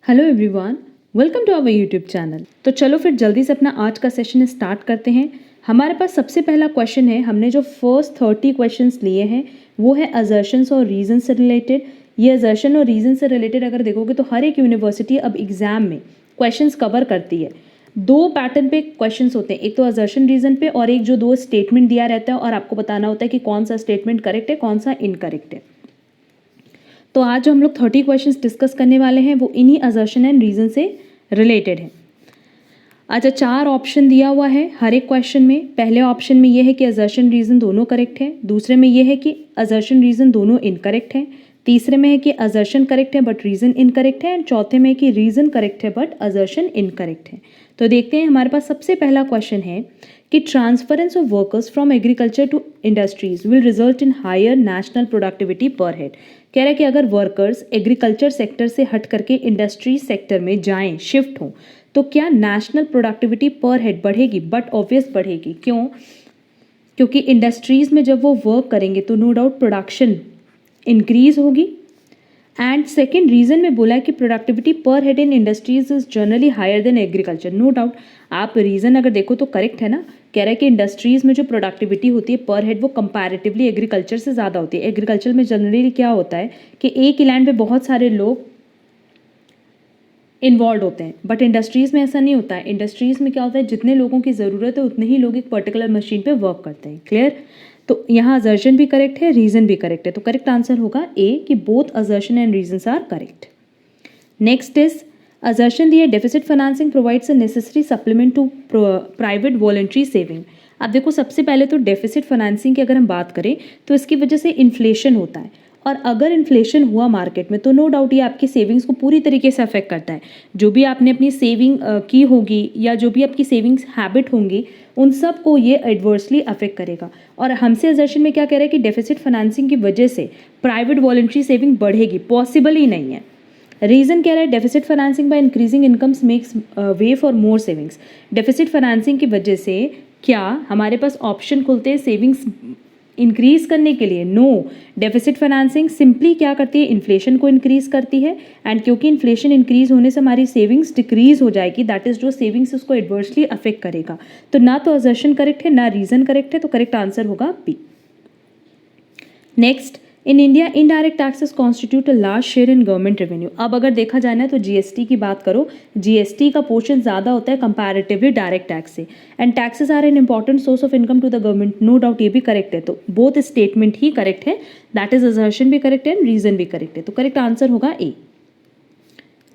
Hello everyone, welcome to our YouTube channel. तो चलो फिर जल्दी से अपना आज का सेशन स्टार्ट करते हैं। हमारे पास सबसे पहला क्वेश्चन है, हमने जो फर्स्ट 30 क्वेश्चंस लिए हैं वो है असर्शंस और रीजन से रिलेटेड। ये असर्शन और रीजन से रिलेटेड अगर देखोगे तो हर एक यूनिवर्सिटी अब एग्जाम में क्वेश्चंस कवर करती है। दो पैटर्न पे क्वेश्चंस होते हैं, एक तो असर्शन रीजन पे और एक जो दो स्टेटमेंट दिया रहता है और आपको बताना होता है कि कौन सा स्टेटमेंट करेक्ट है कौन सा इनकरेक्ट है। तो आज जो हम लोग 30 क्वेश्चंस डिस्कस करने वाले हैं वो इन्हीं असर्शन एंड रीजन से रिलेटेड है। अच्छा, 4 ऑप्शन दिया हुआ है हर एक क्वेश्चन में। पहले ऑप्शन में ये है कि असर्शन रीजन दोनों करेक्ट है, दूसरे में ये है कि असर्शन रीजन दोनों इनकरेक्ट है, तीसरे में है कि असर्शन करेक्ट है बट रीजन इनकरेक्ट है, एंड चौथे में है कि रीजन करेक्ट है बट असर्शन इनकरेक्ट है। तो देखते हैं, हमारे पास सबसे पहला क्वेश्चन है कि transference of workers from agriculture to industries will result in higher national productivity per head. कह रहा है कि अगर वर्कर्स एग्रीकल्चर सेक्टर से हट करके इंडस्ट्री सेक्टर में जाएं, शिफ्ट हों, तो क्या नेशनल प्रोडक्टिविटी पर हेड बढ़ेगी? बट ऑब्वियस बढ़ेगी। क्यों? क्योंकि इंडस्ट्रीज में जब वो वर्क करेंगे तो नो डाउट प्रोडक्शन इंक्रीज होगी। एंड सेकेंड रीजन में बोला है कि productivity per head in industries is generally higher than agriculture. No doubt आप रीजन अगर देखो तो करेक्ट है ना। कह रहा है कि इंडस्ट्रीज में जो प्रोडक्टिविटी होती है पर हेड वो कंपैरेटिवली एग्रीकल्चर से ज़्यादा होती है। एग्रीकल्चर में जनरली क्या होता है कि एक ही लैंड पे बहुत सारे लोग इन्वॉल्व होते हैं, बट इंडस्ट्रीज़ में ऐसा नहीं होता है। इंडस्ट्रीज़ में क्या होता है, जितने लोगों की ज़रूरत है उतने ही लोग एक पर्टिकुलर मशीन पे वर्क करते हैं। क्लियर? तो यहाँ असर्शन भी करेक्ट है, रीजन भी करेक्ट है। तो करेक्ट आंसर होगा ए कि both assertion and reasons are correct. Next is assertion दिया deficit financing provides a necessary supplement to private voluntary saving. अब देखो, सबसे पहले तो डेफिसिट फाइनेंसिंग की अगर हम बात करें तो इसकी वजह से इन्फ्लेशन होता है, और अगर इन्फ्लेशन हुआ मार्केट में तो नो डाउट ये आपकी सेविंग्स को पूरी तरीके से अफेक्ट करता है। जो भी आपने अपनी सेविंग की होगी या जो भी आपकी सेविंग्स हैबिट होंगी उन सब को ये एडवर्सली अफेक्ट करेगा। और हमसे असर्शन में क्या कह रहा है कि डेफिसिट फाइनेंसिंग की वजह से प्राइवेट वॉलंटरी सेविंग बढ़ेगी, पॉसिबल ही नहीं है। रीजन कह रहा है deficit financing by increasing incomes makes way for more savings. Deficit financing की वजह से क्या हमारे पास ऑप्शन खुलते हैं सेविंग्स इंक्रीज करने के लिए? नो, डेफिसिट फाइनेंसिंग सिंपली क्या करती है, इन्फ्लेशन को इंक्रीज करती है, एंड क्योंकि इन्फ्लेशन इंक्रीज होने से हमारी सेविंग्स डिक्रीज हो जाएगी, दैट इज जो सेविंग्स उसको एडवर्सली अफेक्ट करेगा। तो ना तो असर्शन करेक्ट है ना रीजन करेक्ट है, तो करेक्ट आंसर होगा B. Next, in India indirect taxes constitute a large share in government revenue. अब अगर देखा जाए ना तो जीएसटी की बात करो, जीएसटी का पोर्शन ज़्यादा होता है कंपैरेटिवली डायरेक्ट टैक्स से, and taxes are an important source of income to the government. No doubt ये भी करेक्ट है। तो बोथ स्टेटमेंट ही करेक्ट है, दैट इज असर्शन भी करेक्ट है एंड रीजन भी करेक्ट है। तो करेक्ट आंसर होगा A.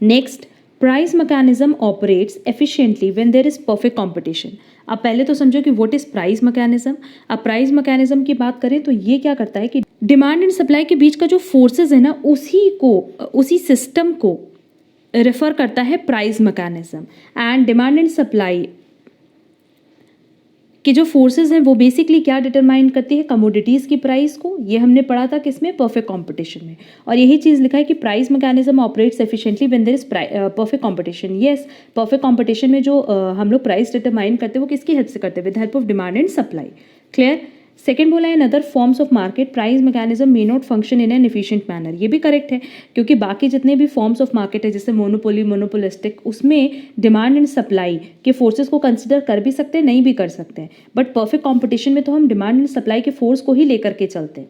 Next, price mechanism operates efficiently when there is perfect competition. अब पहले तो समझो कि व्हाट इज प्राइस मैकेनिज्म। अब प्राइस मैकेनिज्म की बात करें तो ये क्या करता है कि डिमांड एंड सप्लाई के बीच का जो फोर्सेस है ना उसी सिस्टम को रेफर करता है price mechanism. And demand and supply कि जो फोर्सेस हैं वो बेसिकली क्या डिटरमाइन करती है, कमोडिटीज़ की प्राइस को। ये हमने पढ़ा था किसमें, परफेक्ट कंपटीशन में। और यही चीज़ लिखा है कि price mechanism operates efficiently when there is perfect competition. Yes, perfect competition में जो हम लोग प्राइस डिटरमाइन करते हैं वो किसकी हेल्प से करते हैं, with help of demand and supply. Clear? Second बोला है, in other forms of market price mechanism may not function in an efficient manner. ये भी करेक्ट है, क्योंकि बाकी जितने भी फॉर्म्स ऑफ मार्केट है जैसे मोनोपोली, मोनोपोलिस्टिक, उसमें डिमांड एंड सप्लाई के फोर्सेस को कंसिडर कर भी सकते हैं, नहीं भी कर सकते हैं। बट परफेक्ट कॉम्पिटिशन में तो हम डिमांड एंड सप्लाई के फोर्स को ही लेकर के चलते हैं।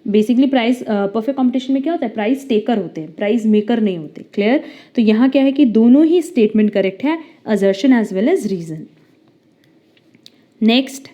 बेसिकली प्राइस परफेक्ट कॉम्पिटिशन में क्या होता है, प्राइस टेकर होते हैं, प्राइस मेकर नहीं होते। क्लियर? तो यहाँ क्या है कि दोनों ही स्टेटमेंट करेक्ट है, assertion as well as reason. Next,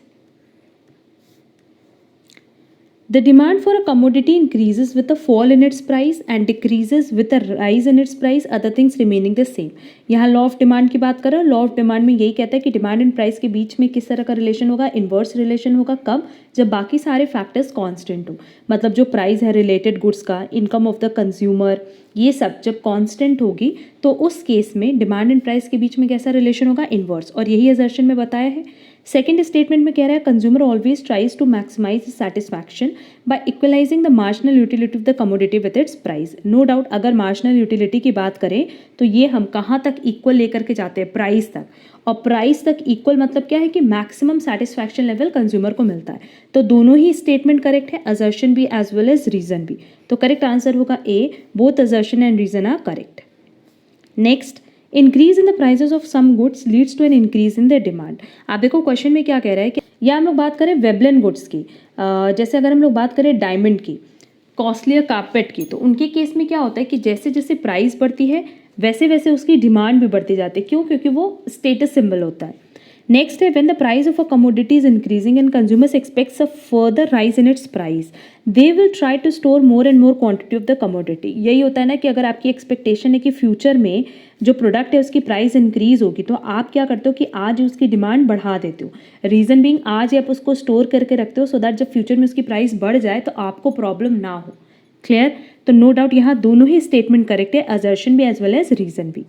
the demand for a commodity increases with a fall in its price and decreases with a rise in its price, other things remaining the same। यहाँ law of demand की बात करो, law of demand में यही कहता है कि demand and price के बीच में किस तरह का रिलेशन होगा, इन्वर्स रिलेशन होगा। कब? जब बाकी सारे फैक्टर्स कांस्टेंट हो। मतलब जो प्राइस है रिलेटेड गुड्स का, इनकम ऑफ द कंज्यूमर, ये सब जब कांस्टेंट होगी तो उस केस में डिमांड एंड प्राइस के बीच में कैसा रिलेशन होगा, इन्वर्स। और यही असर्शन में बताया है। सेकेंड स्टेटमेंट में कह रहा है consumer always tries to maximise satisfaction by equalising the marginal utility of the commodity with its price. No doubt अगर मार्जिनल यूटिलिटी की बात करें तो ये हम कहाँ तक इक्वल लेकर के जाते हैं, प्राइस तक। और प्राइस तक इक्वल मतलब क्या है कि मैक्सिमम सेटिस्फैक्शन लेवल कंज्यूमर को मिलता है। तो दोनों ही स्टेटमेंट करेक्ट है, असर्शन भी एज वेल एज रीजन भी। तो करेक्ट आंसर होगा A, both assertion and reason are correct. Next, increase in the prices of some goods leads to an increase in the demand. आप देखो question में क्या कह रहा है कि या हम लोग बात करें वेबलन गुड्स की, जैसे अगर हम लोग बात करें डायमंड की, कॉस्टलियर कारपेट की, तो उनके केस में क्या होता है कि जैसे जैसे प्राइस बढ़ती है वैसे वैसे उसकी डिमांड भी बढ़ती जाती है। क्यों? क्योंकि वो स्टेटस सिंबल होता है। नेक्स्ट है when the price of a commodity is increasing and consumers expects a further rise in its price, they will try to store more and more quantity of the commodity. यही होता है ना कि अगर आपकी एक्सपेक्टेशन है कि फ्यूचर में जो प्रोडक्ट है उसकी प्राइस इंक्रीज होगी, तो आप क्या करते हो कि आज उसकी डिमांड बढ़ा देते हो। रीज़न बीइंग आज आप उसको स्टोर करके रखते हो सो दैट जब फ्यूचर में उसकी प्राइस बढ़ जाए तो आपको प्रॉब्लम ना हो। क्लियर? तो नो डाउट यहाँ दोनों ही स्टेटमेंट करेक्ट है, असर्शन भी एज वेल एज रीजन भी।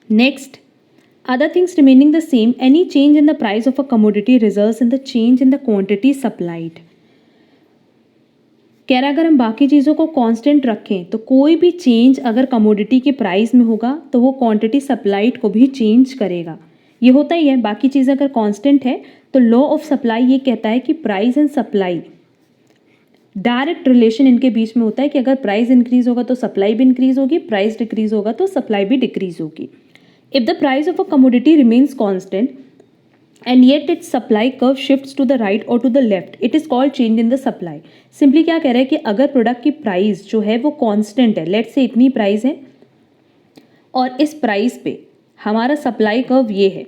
Next, other things remaining the same, any change in the price of a commodity results in the change in the quantity supplied। कह रहा है अगर हम बाकी चीज़ों को कांस्टेंट रखें तो कोई भी चेंज अगर कमोडिटी के प्राइस में होगा तो वो क्वांटिटी सप्लाइड को भी चेंज करेगा। ये होता ही है, बाकी चीज़ अगर कांस्टेंट है तो लॉ ऑफ सप्लाई ये कहता है कि price and supply direct relation इनके बीच में होता है कि अगर प्राइस इंक्रीज होगा तो सप्लाई भी इंक्रीज होगी, प्राइस डिक्रीज होगा तो सप्लाई भी डिक्रीज होगी। If the price of a commodity remains constant and yet its supply curve shifts to the right or to the left, it is called change in the supply। Simply क्या कह रहा है कि अगर product की price जो है वो कांस्टेंट है, लेट्स से इतनी प्राइस है और इस प्राइस पे हमारा सप्लाई कर्व ये है,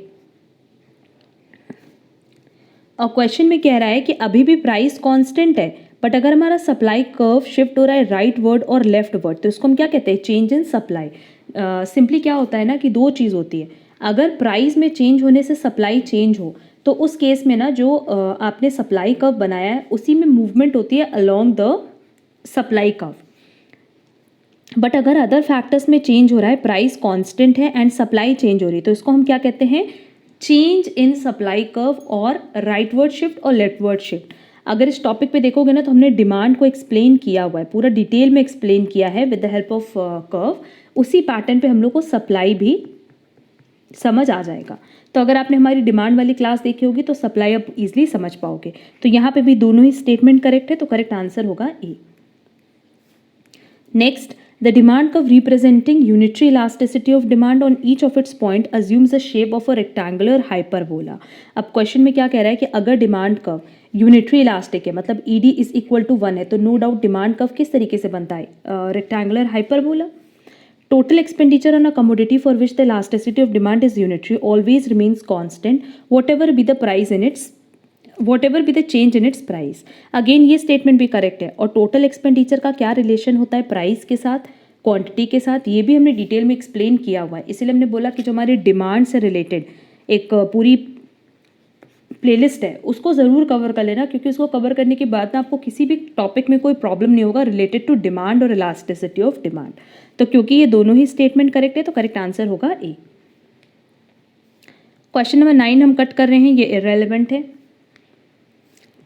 और क्वेश्चन में कह रहा है कि अभी भी प्राइस कांस्टेंट है बट अगर हमारा सप्लाई कर्व शिफ्ट हो रहा है राइट वर्ड और लेफ्ट वर्ड, तो इसको हम क्या कहते हैं? Change in supply. सिंपली क्या होता है ना कि दो चीज़ होती है, अगर प्राइस में चेंज होने से सप्लाई चेंज हो तो उस केस में ना जो आपने सप्लाई कर्व बनाया है उसी में मूवमेंट होती है along the supply curve. But अगर अदर फैक्टर्स में चेंज हो रहा है, प्राइस कांस्टेंट है एंड सप्लाई चेंज हो रही है, तो इसको हम क्या कहते हैं? चेंज इन सप्लाई कर्व और राइटवर्ड शिफ्ट और लेफ्टवर्ड शिफ्ट। अगर इस टॉपिक पे देखोगे ना तो हमने डिमांड को एक्सप्लेन किया हुआ है, पूरा डिटेल में एक्सप्लेन किया है with the help of curve. उसी पैटर्न पे हम लोग को सप्लाई भी समझ आ जाएगा। तो अगर आपने हमारी डिमांड वाली क्लास देखी होगी तो सप्लाई आप इजीली समझ पाओगे। तो यहाँ पे भी दोनों ही स्टेटमेंट करेक्ट है, तो करेक्ट आंसर होगा A. Next, the demand curve representing unitary elasticity of demand on each of its point assumes the shape of a rectangular hyperbola। अब क्वेश्चन में क्या कह रहा है कि अगर डिमांड कर्व यूनिटरी इलास्टिक है, मतलब ED इज इक्वल टू 1 है, तो नो डाउट डिमांड कर्व किस तरीके से बनता है? Rectangular hyperbola. Total expenditure on a commodity for which the elasticity of demand is unitary always remains constant what ever be the price in its whatever be the change in its price। Again ये statement भी correct है। और total expenditure का क्या relation होता है price के साथ, क्वांटिटी के साथ, ये भी हमने डिटेल में एक्सप्लेन किया हुआ है। इसीलिए हमने बोला कि जो हमारी डिमांड से रिलेटेड एक पूरी प्लेलिस्ट है उसको ज़रूर कवर कर लेना, क्योंकि उसको कवर करने के बाद ना आपको किसी भी टॉपिक में कोई प्रॉब्लम नहीं होगा रिलेटेड टू डिमांड और इलास्टिसिटी ऑफ डिमांड। तो क्योंकि ये दोनों ही स्टेटमेंट करेक्ट है तो करेक्ट आंसर होगा ए। क्वेश्चन नंबर 9 हम कट कर रहे हैं, ये इररेलेवेंट है।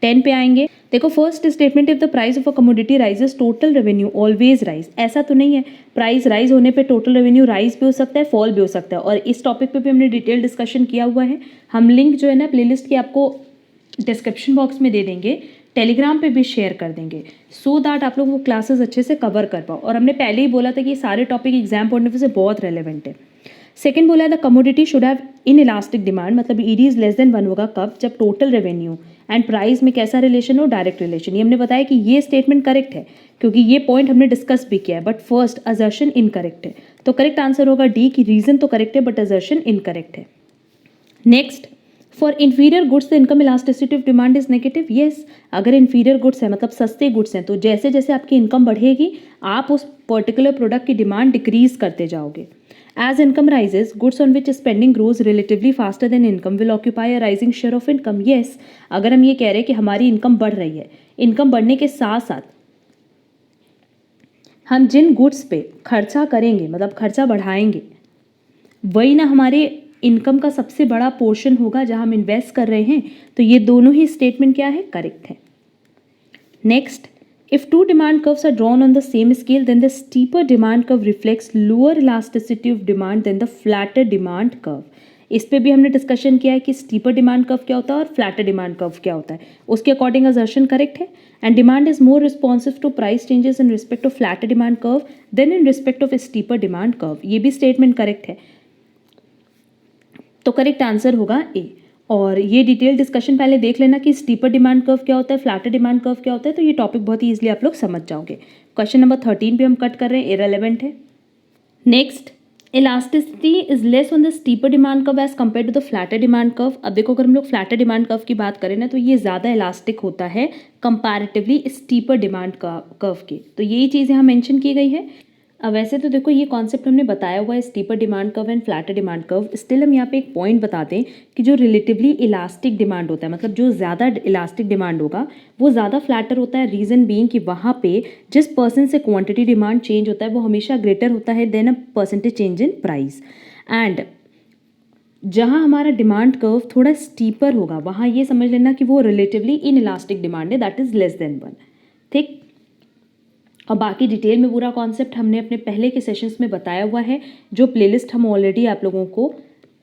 10 पे आएंगे। देखो first statement, if the price of a commodity rises total revenue always rise. ऐसा तो नहीं है, प्राइस राइज होने पे टोटल रेवेन्यू राइज भी हो सकता है, फॉल भी हो सकता है। और इस टॉपिक पे भी हमने डिटेल डिस्कशन किया हुआ है। हम लिंक जो है ना प्लेलिस्ट की आपको डिस्क्रिप्शन बॉक्स में दे देंगे, टेलीग्राम पे भी शेयर कर देंगे, सो दैट आप लोग वो क्लासेस अच्छे से कवर कर पाओ। और हमने पहले ही बोला था कि ये सारे topic exam point of view से बहुत रेलिवेंट है। सेकंड बोला है the commodity should have in elastic demand, मतलब ईडी इज लेस देन 1 होगा कब? जब टोटल रेवेन्यू एंड प्राइस में कैसा रिलेशन हो? Direct relation. ये हमने बताया कि ये स्टेटमेंट करेक्ट है क्योंकि ये पॉइंट हमने डिस्कस भी किया है, बट फर्स्ट असर्शन इनकरेक्ट है। तो करेक्ट आंसर होगा डी की रीजन तो करेक्ट है बट असर्शन इनकरेक्ट है। Next, for inferior goods the income elasticity of demand is negative. Yes, अगर इन्फीरियर गुड्स है मतलब सस्ते गुड्स हैं तो जैसे जैसे आपकी इनकम बढ़ेगी आप उस पर्टिकुलर प्रोडक्ट की डिमांड डिक्रीज करते जाओगे। As income rises, goods on which spending grows relatively faster than income will occupy a rising share of income। Yes, अगर हम ये कह रहे हैं कि हमारी इनकम बढ़ रही है, इनकम बढ़ने के साथ साथ हम जिन गुड्स पे खर्चा करेंगे मतलब खर्चा बढ़ाएंगे वही ना हमारे इनकम का सबसे बड़ा पोर्शन होगा जहां हम इन्वेस्ट कर रहे हैं। तो ये दोनों ही स्टेटमेंट क्या है? करेक्ट है। Next, if two demand curves are drawn on the same scale, then the steeper demand curve reflects lower elasticity of demand than the flatter demand curve। इस पे भी हमने डिस्कशन किया है कि स्टीपर डिमांड कर्व क्या होता है और फ्लैटर डिमांड कर्व क्या होता है, उसके अकॉर्डिंग असर्शन करेक्ट है। And demand is more responsive to price changes in respect of flatter demand curve than in respect of steeper demand curve, ये भी स्टेटमेंट करेक्ट है। तो करेक्ट आंसर होगा ए। और ये डिटेल डिस्कशन पहले देख लेना कि स्टीपर डिमांड कर्व क्या होता है, फ्लैटर डिमांड कर्व क्या होता है, तो ये टॉपिक बहुत ही ईजिली आप लोग समझ जाओगे। क्वेश्चन नंबर 13 पे हम कट कर रहे हैं, इररेलेवेंट है। Next, elasticity is less on the steeper demand curve as compare to the flatter demand curve. अब देखो अगर हम लोग फ्लैटर डिमांड कर्व की बात करें ना तो ये ज़्यादा इलास्टिक होता है कंपैरेटिवली स्टीपर डिमांड कर्व के, तो यही चीज़ यहाँ मेंशन की गई है। अब वैसे तो देखो ये कॉन्सेप्ट हमने बताया हुआ है steeper demand curve and flatter demand curve, still हम यहाँ पे एक पॉइंट बताते हैं कि जो रिलेटिवली इलास्टिक डिमांड होता है, मतलब जो ज़्यादा इलास्टिक डिमांड होगा वो ज़्यादा फ्लैटर होता है। रीज़न बीइंग कि वहाँ पे जिस पर्सन से क्वांटिटी डिमांड चेंज होता है वो हमेशा ग्रेटर होता है than a percentage change in price. And जहाँ हमारा डिमांड कर्व थोड़ा स्टीपर होगा वहाँ ये समझ लेना कि वो रिलेटिवली इन इलास्टिक डिमांड है, दैट इज़ लेस देन 1। ठीक, और बाकी डिटेल में पूरा कॉन्सेप्ट हमने अपने पहले के सेशंस में बताया हुआ है, जो प्लेलिस्ट हम ऑलरेडी आप लोगों को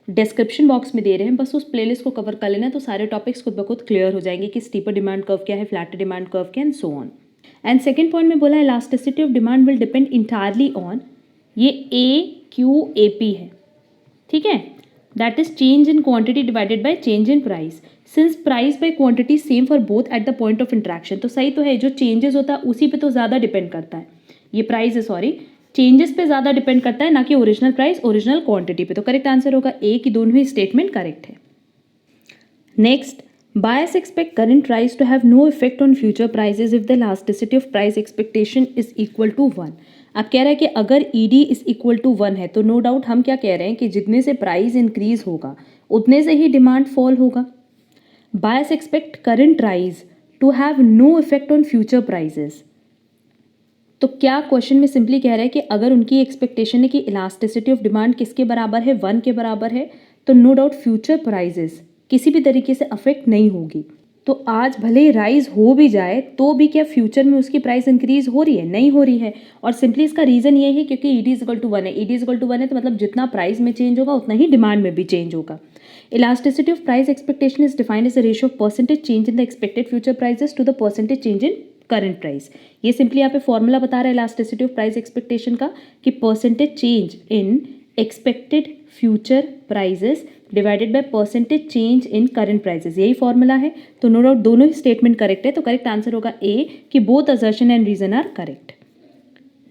डिस्क्रिप्शन बॉक्स में दे रहे हैं, बस उस प्लेलिस्ट को कवर कर लेना तो सारे टॉपिक्स खुद ब खुद क्लियर हो जाएंगे कि स्टीपर डिमांड कर्व क्या है, फ्लैटर डिमांड कर्व क्या, and so on. And second point में बोला elasticity of demand will depend entirely on, ये AQAP है, ठीक है, that is change in quantity divided by change in price. Since price by quantity same for both at the point of interaction, तो सही तो है, जो चेंजेस होता है उसी पे तो ज़्यादा डिपेंड करता है, ये प्राइस है सॉरी, चेंजेस पे ज़्यादा डिपेंड करता है ना कि ओरिजिनल प्राइस ओरिजिनल क्वांटिटी पे। तो करेक्ट आंसर होगा ए कि दोनों ही स्टेटमेंट करेक्ट है। Next, buyers expect current price to have no effect on future prices if the elasticity of price expectation is equal to 1। अब कह रहा है कि अगर ED इज इक्वल टू 1 है तो नो डाउट हम क्या कह रहे हैं कि जितने से प्राइस इंक्रीज होगा उतने से ही डिमांड फॉल होगा। Buyers expect current price to have no effect on future prices, तो क्या क्वेश्चन में सिंपली कह रहा है कि अगर उनकी एक्सपेक्टेशन है कि इलास्टिसिटी ऑफ डिमांड किसके बराबर है, 1 के बराबर है, तो नो डाउट फ्यूचर प्राइजेस किसी भी तरीके से अफेक्ट नहीं होगी। तो आज भले ही राइज हो भी जाए तो भी क्या फ्यूचर में उसकी प्राइस इंक्रीज हो रही है, नहीं हो रही है। और सिंपली इसका रीज़न ये है क्योंकि ED इज इक्वल टू 1 है, ED इज इक्वल टू 1 है तो मतलब जितना प्राइस में चेंज होगा उतना ही डिमांड में भी चेंज होगा। Elasticity of price expectation is defined as a ratio of percentage change in the expected future prices to the percentage change in current price. ये सिंपली यहाँ पे फॉर्मूला बता रहा है इलास्टिसिटी ऑफ प्राइस एक्सपेक्टेशन का कि percentage change in expected future prices divided by percentage change in current prices, यही formula है। तो नो डाउट दोनों ही स्टेटमेंट करेक्ट है, तो करेक्ट आंसर होगा ए कि both assertion and reason are correct.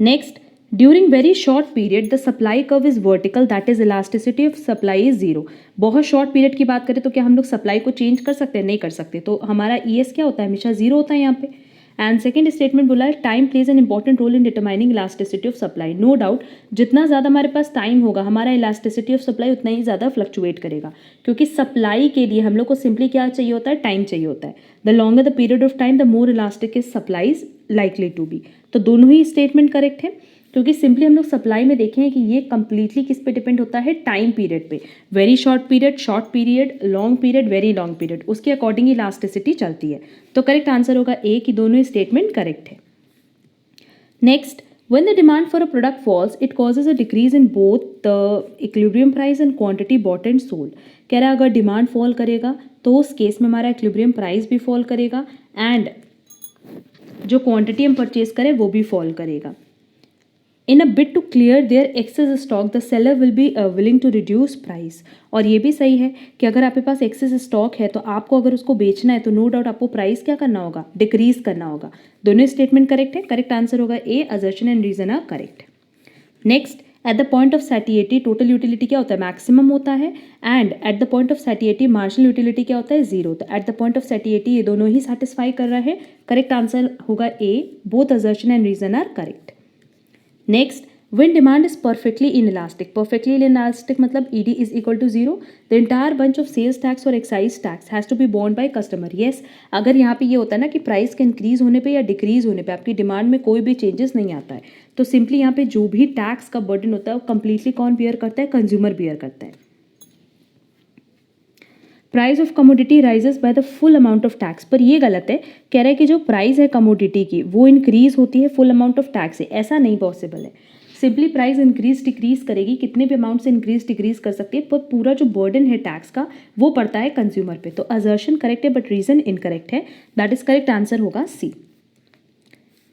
Next, during very short period the supply curve is vertical that is elasticity of supply is 0। बहुत शॉर्ट पीरियड की बात करें तो क्या हम लोग सप्लाई को चेंज कर सकते हैं, नहीं कर सकते, तो हमारा ES क्या होता है, हमेशा 0 होता है यहाँ पे। एंड सेकेंड स्टेटमेंट बोला है time plays an important role in determining elasticity of supply. No doubt जितना ज़्यादा हमारे पास टाइम होगा हमारा इलास्टिसिटी ऑफ सप्लाई उतना ही ज़्यादा फ्लक्चुएट करेगा, क्योंकि सप्लाई के लिए हम लोग को सिंपली क्या चाहिए होता है, टाइम चाहिए होता है। The longer the period of time the more elastic is supplies likely to be. तो दोनों ही स्टेटमेंट करेक्ट है, क्योंकि सिंपली हम लोग सप्लाई में देखें कि ये कंप्लीटली किस पे डिपेंड होता है, टाइम पीरियड पे। Very short period, long period, very long period, उसके अकॉर्डिंग इलास्टिसिटी चलती है। तो करेक्ट आंसर होगा ए कि दोनों ही स्टेटमेंट करेक्ट है। Next, when the demand for a product falls it causes a decrease in both the equilibrium price and quantity bought and sold। कह रहा है अगर डिमांड फॉल करेगा तो उस केस में हमारा इक्विलिब्रियम प्राइस भी फॉल करेगा एंड जो क्वांटिटी हम परचेज करें वो भी फॉल करेगा। In a bid to clear their excess stock, the seller will be willing to reduce price। और ये भी सही है कि अगर आपके पास एक्सेस स्टॉक है तो आपको अगर उसको बेचना है तो नो डाउट आपको प्राइस क्या करना होगा, डिक्रीज करना होगा। दोनों स्टेटमेंट करेक्ट है, करेक्ट आंसर होगा A, assertion and reason are correct. Next, at the point of satiety total utility क्या होता है, मैक्सिमम होता है, and at the point of satiety marginal utility क्या होता है, 0। तो at the point of satiety ये दोनों ही सेटिस्फाई कर रहा है, करेक्ट आंसर होगा A, both assertion and reason are correct. Next, when demand is perfectly inelastic मतलब ED is equal to 0, the entire bunch of sales tax or excise tax has to be borne by customer। yes, अगर यहाँ पे ये होता है ना कि price के इंक्रीज होने पे या डिक्रीज होने पे आपकी डिमांड में कोई भी चेंजेस नहीं आता है तो सिंपली यहाँ पे जो भी टैक्स का बर्डन होता है वो कंप्लीटली कौन बियर करता है, कंज्यूमर बियर करता है। Price of commodity rises by the full amount of tax, पर ये गलत है, कह रहा है कि जो प्राइस है कमोडिटी की वो इंक्रीज होती है फुल अमाउंट ऑफ टैक्स से, ऐसा नहीं पॉसिबल है। सिंपली प्राइस इंक्रीज डिक्रीज करेगी, कितने भी अमाउंट से इंक्रीज डिक्रीज कर सकती है, पर पूरा जो बर्डन है टैक्स का वो पड़ता है कंज्यूमर पे। तो असर्शन करेक्ट है बट रीजन इनकरेक्ट है, दैट इज करेक्ट आंसर होगा C.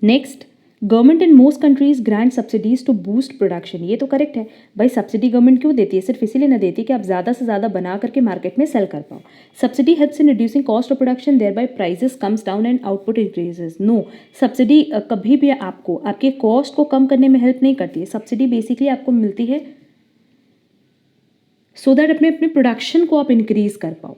Next, government in most countries grant subsidies to boost production, ये तो करेक्ट है। भाई सब्सिडी गवर्नमेंट क्यों देती है? सिर्फ इसीलिए ना देती कि आप ज़्यादा से ज़्यादा बना करके मार्केट में सेल कर पाओ। Subsidy helps in reducing cost of production, thereby prices comes down and output increases. No, subsidy कभी भी आपको आपके कॉस्ट को कम करने में हेल्प नहीं करती है। सब्सिडी बेसिकली आपको मिलती है सो दैट अपने अपने प्रोडक्शन को आप इंक्रीज कर पाओ,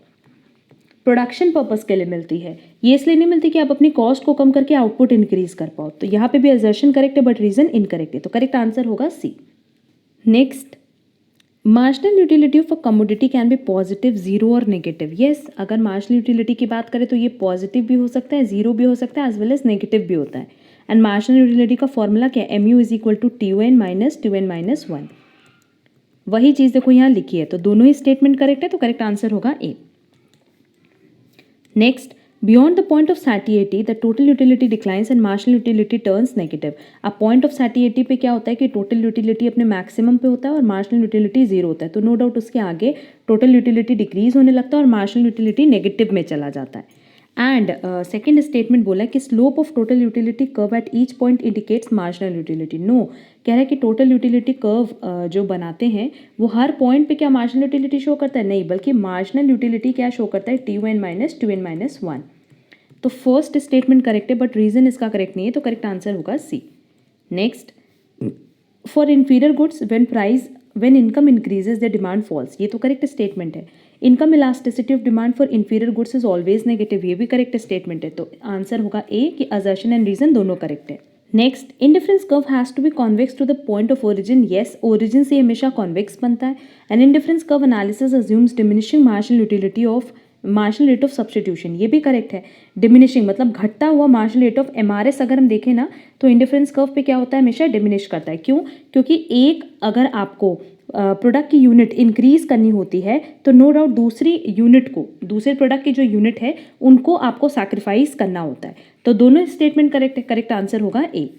प्रोडक्शन पर्पस के लिए मिलती है। ये इसलिए नहीं मिलती कि आप अपनी कॉस्ट को कम करके आउटपुट इंक्रीज कर पाओ। तो यहाँ पे भी असर्शन करेक्ट है बट रीजन इनकरेक्ट है, तो करेक्ट आंसर होगा C. Next, marginal utility of a commodity can be positive, zero और नेगेटिव। यस, अगर मार्जिनल यूटिलिटी की बात करें तो ये पॉजिटिव भी हो सकता है, जीरो भी हो सकता है, एज वेल एज नेगेटिव भी होता है। एंड मार्जिनल यूटिलिटी का फॉर्मूला क्या है? MU is equal to TUN minus TUN minus 1। वही चीज़ देखो यहाँ लिखी है, तो दोनों ही स्टेटमेंट करेक्ट है, तो करेक्ट आंसर होगा ए। Next, beyond the point of satiety, the total utility declines and marginal utility turns negative. अब point of satiety पे क्या होता है कि total utility अपने maximum पे होता है और marginal utility zero होता है, तो no doubt उसके आगे total utility decrease होने लगता है और marginal utility negative में चला जाता है। एंड सेकेंड स्टेटमेंट बोला है कि slope of total utility curve at each point indicates marginal utility. No, कह रहा है कि टोटल यूटिलिटी कर्व जो बनाते हैं वो हर पॉइंट पे क्या मार्जिनल यूटिलिटी शो करता है? नहीं, बल्कि मार्जिनल यूटिलिटी क्या शो करता है? TUN minus TUN minus 1। तो फर्स्ट स्टेटमेंट करेक्ट है बट रीजन इसका करेक्ट नहीं है, तो करेक्ट आंसर होगा C. Next, for inferior goods when income increases their demand falls, ये तो करेक्ट स्टेटमेंट है। Income elasticity of demand for inferior goods is always negative, ये भी करेक्ट स्टेटमेंट है, तो आंसर होगा ए कि असर्शन एंड रीजन दोनों करेक्ट है। Next, indifference curve has to be convex to the point of origin. Yes, origin से हमेशा कॉन्वेक्स बनता है। And indifference curve analysis assumes diminishing marginal utility of marginal rate of substitution, ये भी correct है। Diminishing मतलब घटता हुआ मार्जिनल रेट ऑफ MRS अगर हम देखें ना तो इंडिफरेंस कर्व पे क्या होता है? हमेशा डिमिनिश करता है। क्यों? क्योंकि एक अगर आपको प्रोडक्ट की यूनिट इंक्रीज करनी होती है तो नो डाउट दूसरी यूनिट को, दूसरे प्रोडक्ट की जो यूनिट है उनको आपको सैक्रिफाइस करना होता है। तो दोनों स्टेटमेंट करेक्ट है, करेक्ट आंसर होगा A.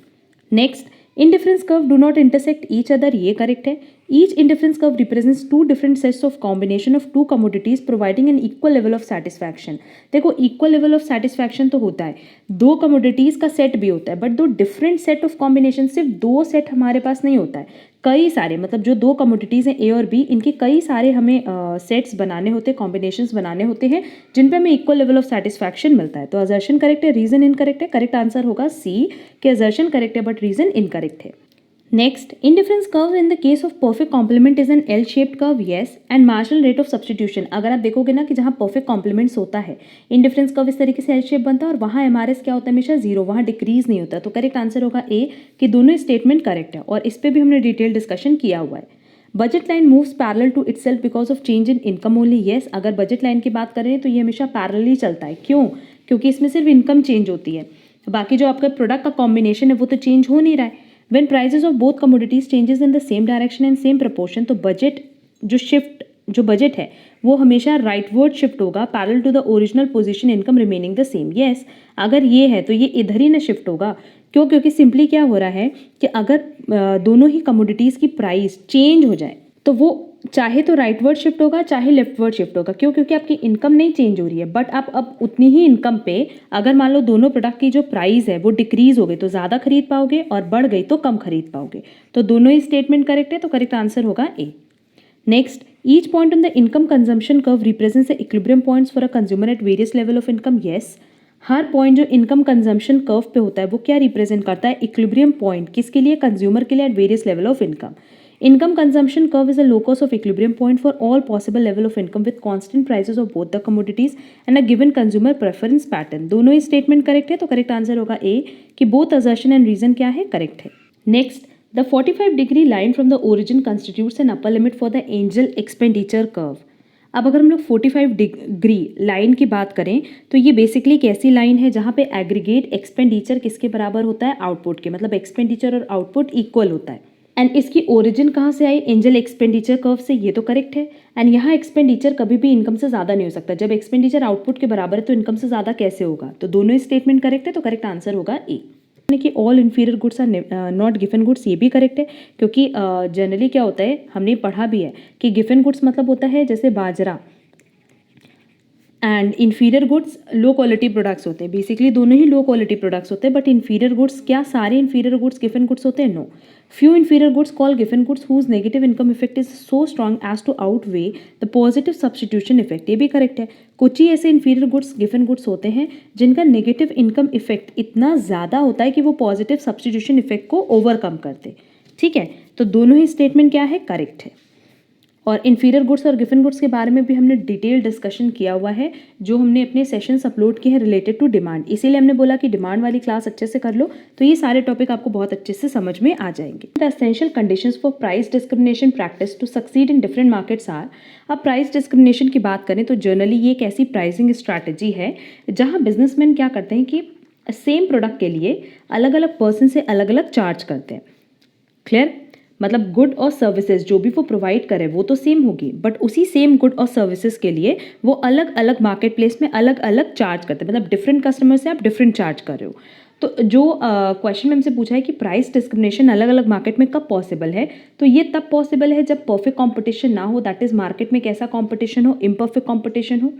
Next, indifference curve do not intersect each other, ये करेक्ट है। Each indifference curve represents two different sets of combination of two commodities providing an equal level of satisfaction। देखो equal level of satisfaction तो होता है, दो commodities का set भी होता है, बट दो different set of combination, सिर्फ दो set हमारे पास नहीं होता है, कई सारे, मतलब जो दो commodities हैं A और B, इनके कई सारे हमें सेट्स बनाने होते हैं, कॉम्बिनेशंस बनाने होते हैं जिन पे हमें इक्वल लेवल ऑफ सेटिस्फैक्शन मिलता है। तो असर्शन करेक्ट है, रीजन इनकरेक्ट है, करेक्ट आंसर होगा सी कि असर्शन करेक्ट है बट रीजन इनकरेक्ट है। Next, indifference curve in the case of perfect complement is an L shaped curve. Yes, and marginal rate of substitution, अगर आप देखोगे ना कि जहाँ परफेक्ट कॉम्प्लीमेंट्स होता है इंडिफरेंस कर्व इस तरीके से एल शेप बनता है और वहाँ MRS क्या होता है? हमेशा जीरो, वहाँ डिक्रीज नहीं होता। तो करेक्ट आंसर होगा ए कि दोनों स्टेटमेंट करेक्ट है और इस पर भी हमने डिटेल डिस्कशन किया हुआ है। Budget line moves parallel to itself because of change in income only. Yes, अगर बजट लाइन की बात करें तो ये हमेशा पैरेलली चलता है। क्यों? क्योंकि इसमें सिर्फ इनकम चेंज होती है, बाकी जो आपका प्रोडक्ट का कॉम्बिनेशन है वो तो चेंज हो नहीं रहा है। When prices of both commodities changes in the same direction and same proportion, तो जो बजट है वो हमेशा राइटवर्ड शिफ्ट होगा parallel to the original position, income remaining the same. Yes, अगर ये है तो ये इधर ही ना शिफ्ट होगा। क्यों? क्योंकि सिंपली क्या हो रहा है कि अगर दोनों ही कमोडिटीज़ की प्राइस चेंज हो जाए तो वो चाहे तो राइटवर्ड शिफ्ट होगा चाहे लेफ्टवर्ड शिफ्ट होगा। क्यों? क्योंकि आपकी इनकम नहीं चेंज हो रही है, बट आप अब उतनी ही इनकम पे अगर मान लो दोनों प्रोडक्ट की जो प्राइस है वो डिक्रीज हो गई तो ज़्यादा खरीद पाओगे और बढ़ गई तो कम खरीद पाओगे। तो दोनों ही स्टेटमेंट करेक्ट है, तो करेक्ट आंसर होगा A. Next, each point on the income consumption curve represents the equilibrium points for a consumer at various level of income. Yes, हर पॉइंट जो इनकम कंजम्पशन कर्व पे होता है वो क्या रिप्रेजेंट करता है? इक्विलिब्रियम पॉइंट, किसके लिए? कंज्यूमर के लिए eight various level of income. Income consumption curve is a locus of equilibrium point for all possible level of income with constant prices of both the commodities and a given consumer preference pattern। दोनों ही statement correct है, तो correct answer होगा A कि both assertion and reason क्या है? Correct है। Next, the 45-degree line from the origin constitutes an upper limit for the angel expenditure curve। अब अगर हम लोग 45 डिग्री लाइन की बात करें तो ये बेसिकली एक ऐसी लाइन है जहाँ पे एग्रीगेट एक्सपेंडिचर किसके बराबर होता है? आउटपुट के, मतलब एक्सपेंडिचर और आउटपुट इक्वल होता है। एंड इसकी ओरिजिन कहाँ से आई? एंजल एक्सपेंडिचर कर्व से, ये तो करेक्ट है। एंड यहाँ एक्सपेंडिचर कभी भी इनकम से ज़्यादा नहीं हो सकता, जब एक्सपेंडिचर आउटपुट के बराबर है तो इनकम से ज़्यादा कैसे होगा? तो दोनों ही स्टेटमेंट करेक्ट है, तो करेक्ट आंसर होगा ए। कि all inferior goods are not गिवन गुड्स, ये भी करेक्ट है, क्योंकि जनरली क्या होता है, हमने पढ़ा भी है कि गिवन गुड्स मतलब होता है जैसे बाजरा, and inferior goods low quality products होते हैं। बेसिकली दोनों ही लो क्वालिटी प्रोडक्ट्स होते हैं, बट इन्फीरियर गुड्स, क्या सारे इन्फीरियर गुड्स गिवन गुड्स होते हैं? No, few inferior goods call गिवन goods whose negative income effect is so strong as to outweigh the positive substitution effect, ये भी करेक्ट है। कुछ ही ऐसे इन्फीरियर गुड्स गिवन गुड्स होते हैं जिनका नेगेटिव इनकम इफेक्ट इतना ज़्यादा होता है कि वो पॉजिटिव सब्सटीट्यूशन इफेक्ट को ओवरकम करते। ठीक है, तो दोनों ही स्टेटमेंट क्या है, करेक्ट है। और इन्फीरियर गुड्स और गिवन गुड्स के बारे में भी हमने डिटेल डिस्कशन किया हुआ है, जो हमने अपने सेशंस अपलोड किए हैं रिलेटेड टू डिमांड। इसीलिए हमने बोला कि डिमांड वाली क्लास अच्छे से कर लो, तो ये सारे टॉपिक आपको बहुत अच्छे से समझ में आ जाएंगे। The essential conditions for price discrimination practice to succeed in different markets are. अब प्राइस डिस्क्रिमिनेशन की बात करें तो जनरली ये एक ऐसी प्राइसिंग स्ट्रैटेजी है जहाँ बिजनेसमैन क्या करते हैं कि सेम प्रोडक्ट के लिए अलग अलग पर्सन से अलग अलग चार्ज करते हैं। क्लियर? मतलब गुड और सर्विसेज जो भी वो प्रोवाइड करे वो तो सेम होगी, बट उसी सेम गुड और सर्विसेज के लिए वो अलग अलग मार्केट प्लेस में अलग अलग चार्ज करते हैं। मतलब डिफरेंट कस्टमर से आप डिफरेंट चार्ज कर रहे हो। तो जो क्वेश्चन में हमसे पूछा है कि प्राइस डिस्क्रिमिनेशन अलग अलग मार्केट में कब पॉसिबल है, तो ये तब पॉसिबल है जब परफेक्ट कॉम्पिटिशन ना हो, दैट इज मार्केट में कैसा कॉम्पिटिशन हो, इम्परफेक्ट कॉम्पिटिशन हो।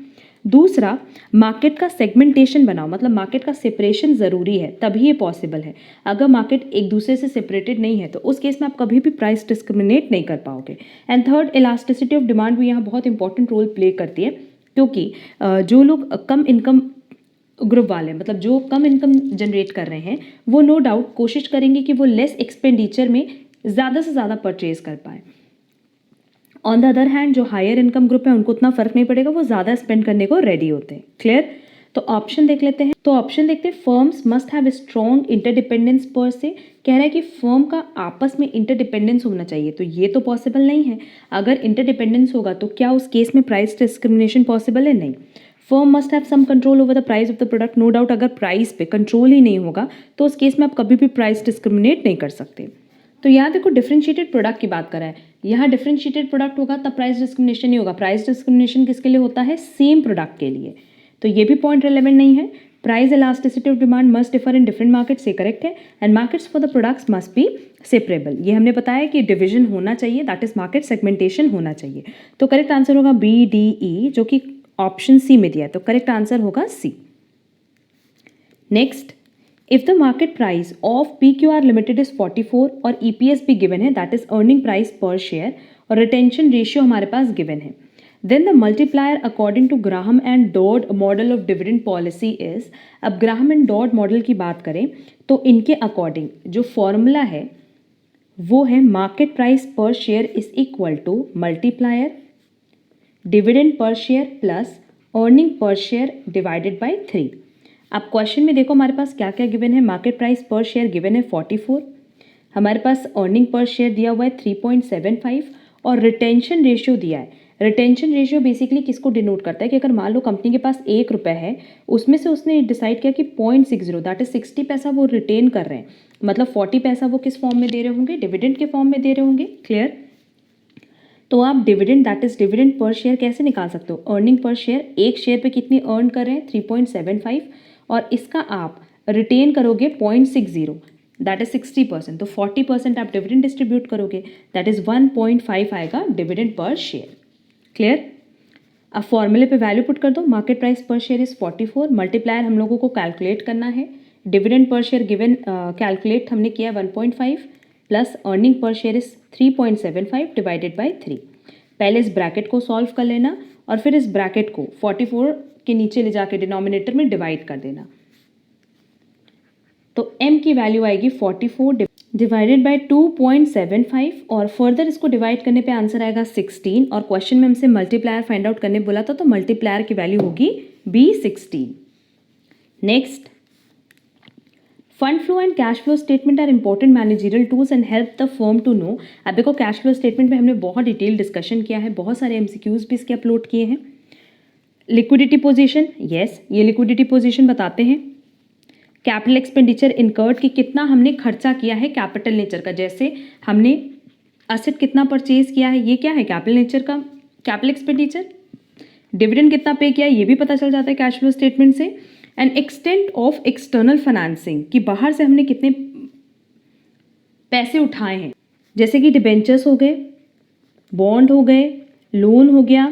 दूसरा, मार्केट का सेगमेंटेशन बनाओ, मतलब मार्केट का सेपरेशन ज़रूरी है, तभी ये पॉसिबल है। अगर मार्केट एक दूसरे से सेपरेटेड नहीं है तो उस केस में आप कभी भी प्राइस डिस्क्रिमिनेट नहीं कर पाओगे। And third, elasticity of demand भी यहाँ बहुत इंपॉर्टेंट रोल प्ले करती है, क्योंकि जो लोग कम इनकम ग्रुप वाले, मतलब जो कम इनकम जनरेट कर रहे हैं, वो नो डाउट कोशिश करेंगे कि वो लेस एक्सपेंडिचर में ज़्यादा से ज़्यादा परचेज कर पाए। ऑन द अदर हैंड जो हायर इनकम ग्रुप है उनको उतना फर्क नहीं पड़ेगा, वो ज़्यादा स्पेंड करने को रेडी होते हैं। क्लियर? तो ऑप्शन देख लेते हैं। तो ऑप्शन देखते हैं, firms must have strong interdependence पर से। कह रहा है कि फर्म का आपस में इंटरडिपेंडेंस होना चाहिए, तो ये तो पॉसिबल नहीं है। अगर इंटरडिपेंडेंस होगा तो क्या उस केस में प्राइस डिस्क्रिमिनेशन पॉसिबल है? नहीं। Firm must have some control over the price of the product. No doubt अगर प्राइस पे कंट्रोल ही नहीं होगा तो उस केस में आप कभी भी प्राइस डिस्क्रिमिनेट नहीं कर सकते। तो यहाँ देखो डिफरेंशिएटेड प्रोडक्ट की बात कर रहा है, यहाँ डिफरेंशिएटेड प्रोडक्ट होगा तब प्राइस डिस्क्रिमिनेशन नहीं होगा। प्राइस डिस्क्रिमिनेशन किसके लिए होता है? सेम प्रोडक्ट के लिए। तो ये भी पॉइंट रिलेवेंट नहीं है। Price elasticity of demand must differ in different market से करेक्ट है, and markets for the products must be separable. ये हमने बताया कि डिविजन होना चाहिए, दैट इज मार्केट सेगमेंटेशन होना चाहिए। तो करेक्ट आंसर होगा बी डी ई, जो कि ऑप्शन सी में दिया है, तो करेक्ट आंसर होगा C. Next, if the market price of PQR Limited is 44 और EPS भी given है, that is earning price per share, और retention ratio हमारे पास given है, then the multiplier according to Graham and Dodd model of dividend policy is। अब Graham and Dodd model की बात करें तो इनके अकॉर्डिंग जो फॉर्मूला है वो है market price per share is equal to multiplier dividend per share plus earning per share divided by 3। अब क्वेश्चन में देखो हमारे पास क्या क्या गिवन है। Market price per share given है 44, हमारे पास अर्निंग पर शेयर दिया हुआ है 3.75 और रिटेंशन रेशियो दिया है। रिटेंशन रेशियो बेसिकली किसको डिनोट करता है कि अगर मान लो कंपनी के पास 1 रुपये है, उसमें से उसने डिसाइड किया कि 0.60 दैट इज 60 पैसा वो रिटेन कर रहे हैं, मतलब 40 पैसा वो किस फॉर्म में दे रहे होंगे? डिविडेंड के फॉर्म में दे रहे होंगे। क्लियर? तो आप dividend that is dividend per share कैसे निकाल सकते हो? अर्निंग पर शेयर, एक शेयर पे कितनी अर्न कर रहे हैं? 3.75, और इसका आप रिटेन करोगे 0.60 दैट इज 60%, तो 40% आप डिविडेंड डिस्ट्रीब्यूट करोगे, दैट इज 1.5 आएगा डिविडेंड पर शेयर। क्लियर? अब फॉर्मूले पे वैल्यू पुट कर दो, market price per share is 44, multiplier हम लोगों को कैलकुलेट करना है, dividend per share given calculate हमने किया 1.5 plus earning per share is 3.75 divided by 3। पहले इस ब्रैकेट को सॉल्व कर लेना और फिर इस ब्रैकेट को 44 के नीचे ले जाके डिनोमिनेटर में डिवाइड कर देना, तो m की वैल्यू आएगी 44 डिवाइडेड बाय 2.75 और फर्दर इसको डिवाइड करने पे आंसर आएगा 16, और क्वेश्चन में हमसे मल्टीप्लायर फाइंड आउट करने बोला था, तो मल्टीप्लायर की वैल्यू होगी B16। Next, fund flow and cash flow statement are important managerial tools and help the firm to know. अब देखो कैश फ्लो स्टेटमेंट पे हमने बहुत डिटेल डिस्कशन किया है, बहुत सारे MCQs भी इसके अपलोड किए हैं। लिक्विडिटी पोजीशन, यस ये लिक्विडिटी पोजीशन बताते हैं। कैपिटल एक्सपेंडिचर इनकर्ड कि कितना हमने खर्चा किया है कैपिटल नेचर का, जैसे हमने असेट कितना परचेज किया है, ये क्या है? कैपिटल नेचर का कैपिटल एक्सपेंडिचर। डिविडेंड कितना पे किया, ये भी पता चल जाता है कैश फ्लो स्टेटमेंट से। And extent of external financing, कि बाहर से हमने कितने पैसे उठाए हैं, जैसे कि डिबेंचर्स हो गए, बॉन्ड हो गए, लोन हो गया,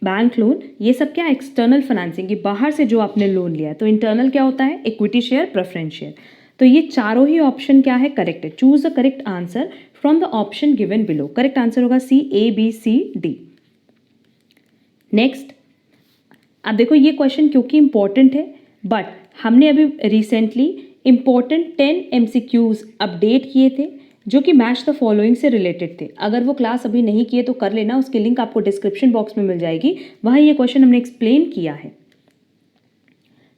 बैंक लोन, ये सब क्या एक्सटर्नल फाइनेंसिंग, कि बाहर से जो आपने लोन लिया है। तो इंटरनल क्या होता है, इक्विटी शेयर, प्रेफरेंस शेयर। तो ये चारों ही ऑप्शन क्या है, करेक्ट है। Choose the correct answer from the option given below. Correct answer होगा C, A B C D. Next, अब देखो ये क्वेश्चन क्योंकि इंपॉर्टेंट है, बट हमने अभी रिसेंटली इंपॉर्टेंट 10 MCQs अपडेट किए थे जो कि मैच द फॉलोइंग से रिलेटेड थे। अगर वो क्लास अभी नहीं किए तो कर लेना, उसकी लिंक आपको डिस्क्रिप्शन बॉक्स में मिल जाएगी, वहाँ ये क्वेश्चन हमने एक्सप्लेन किया है।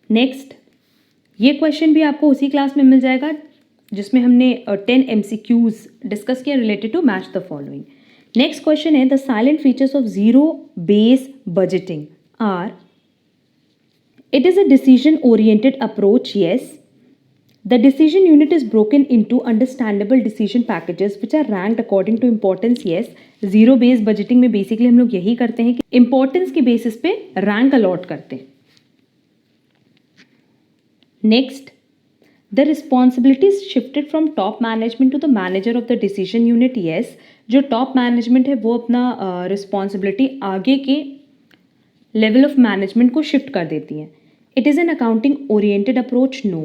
नेक्स्ट, ये क्वेश्चन भी आपको उसी क्लास में मिल जाएगा जिसमें हमने 10 MCQs डिस्कस किया related to match the following. Next question है, the salient features of zero base budgeting are, it is a decision oriented approach, yes. The decision unit is broken into understandable decision packages which are ranked according to importance, yes. Zero based budgeting में basically हम लोग यही करते हैं कि importance के basis पे rank allot करते हैं। Next, the responsibilities shifted from top management to the manager of the decision unit, yes. जो top management है वो अपना responsibility आगे के level of management को shift कर देती हैं। It is an accounting oriented approach, no.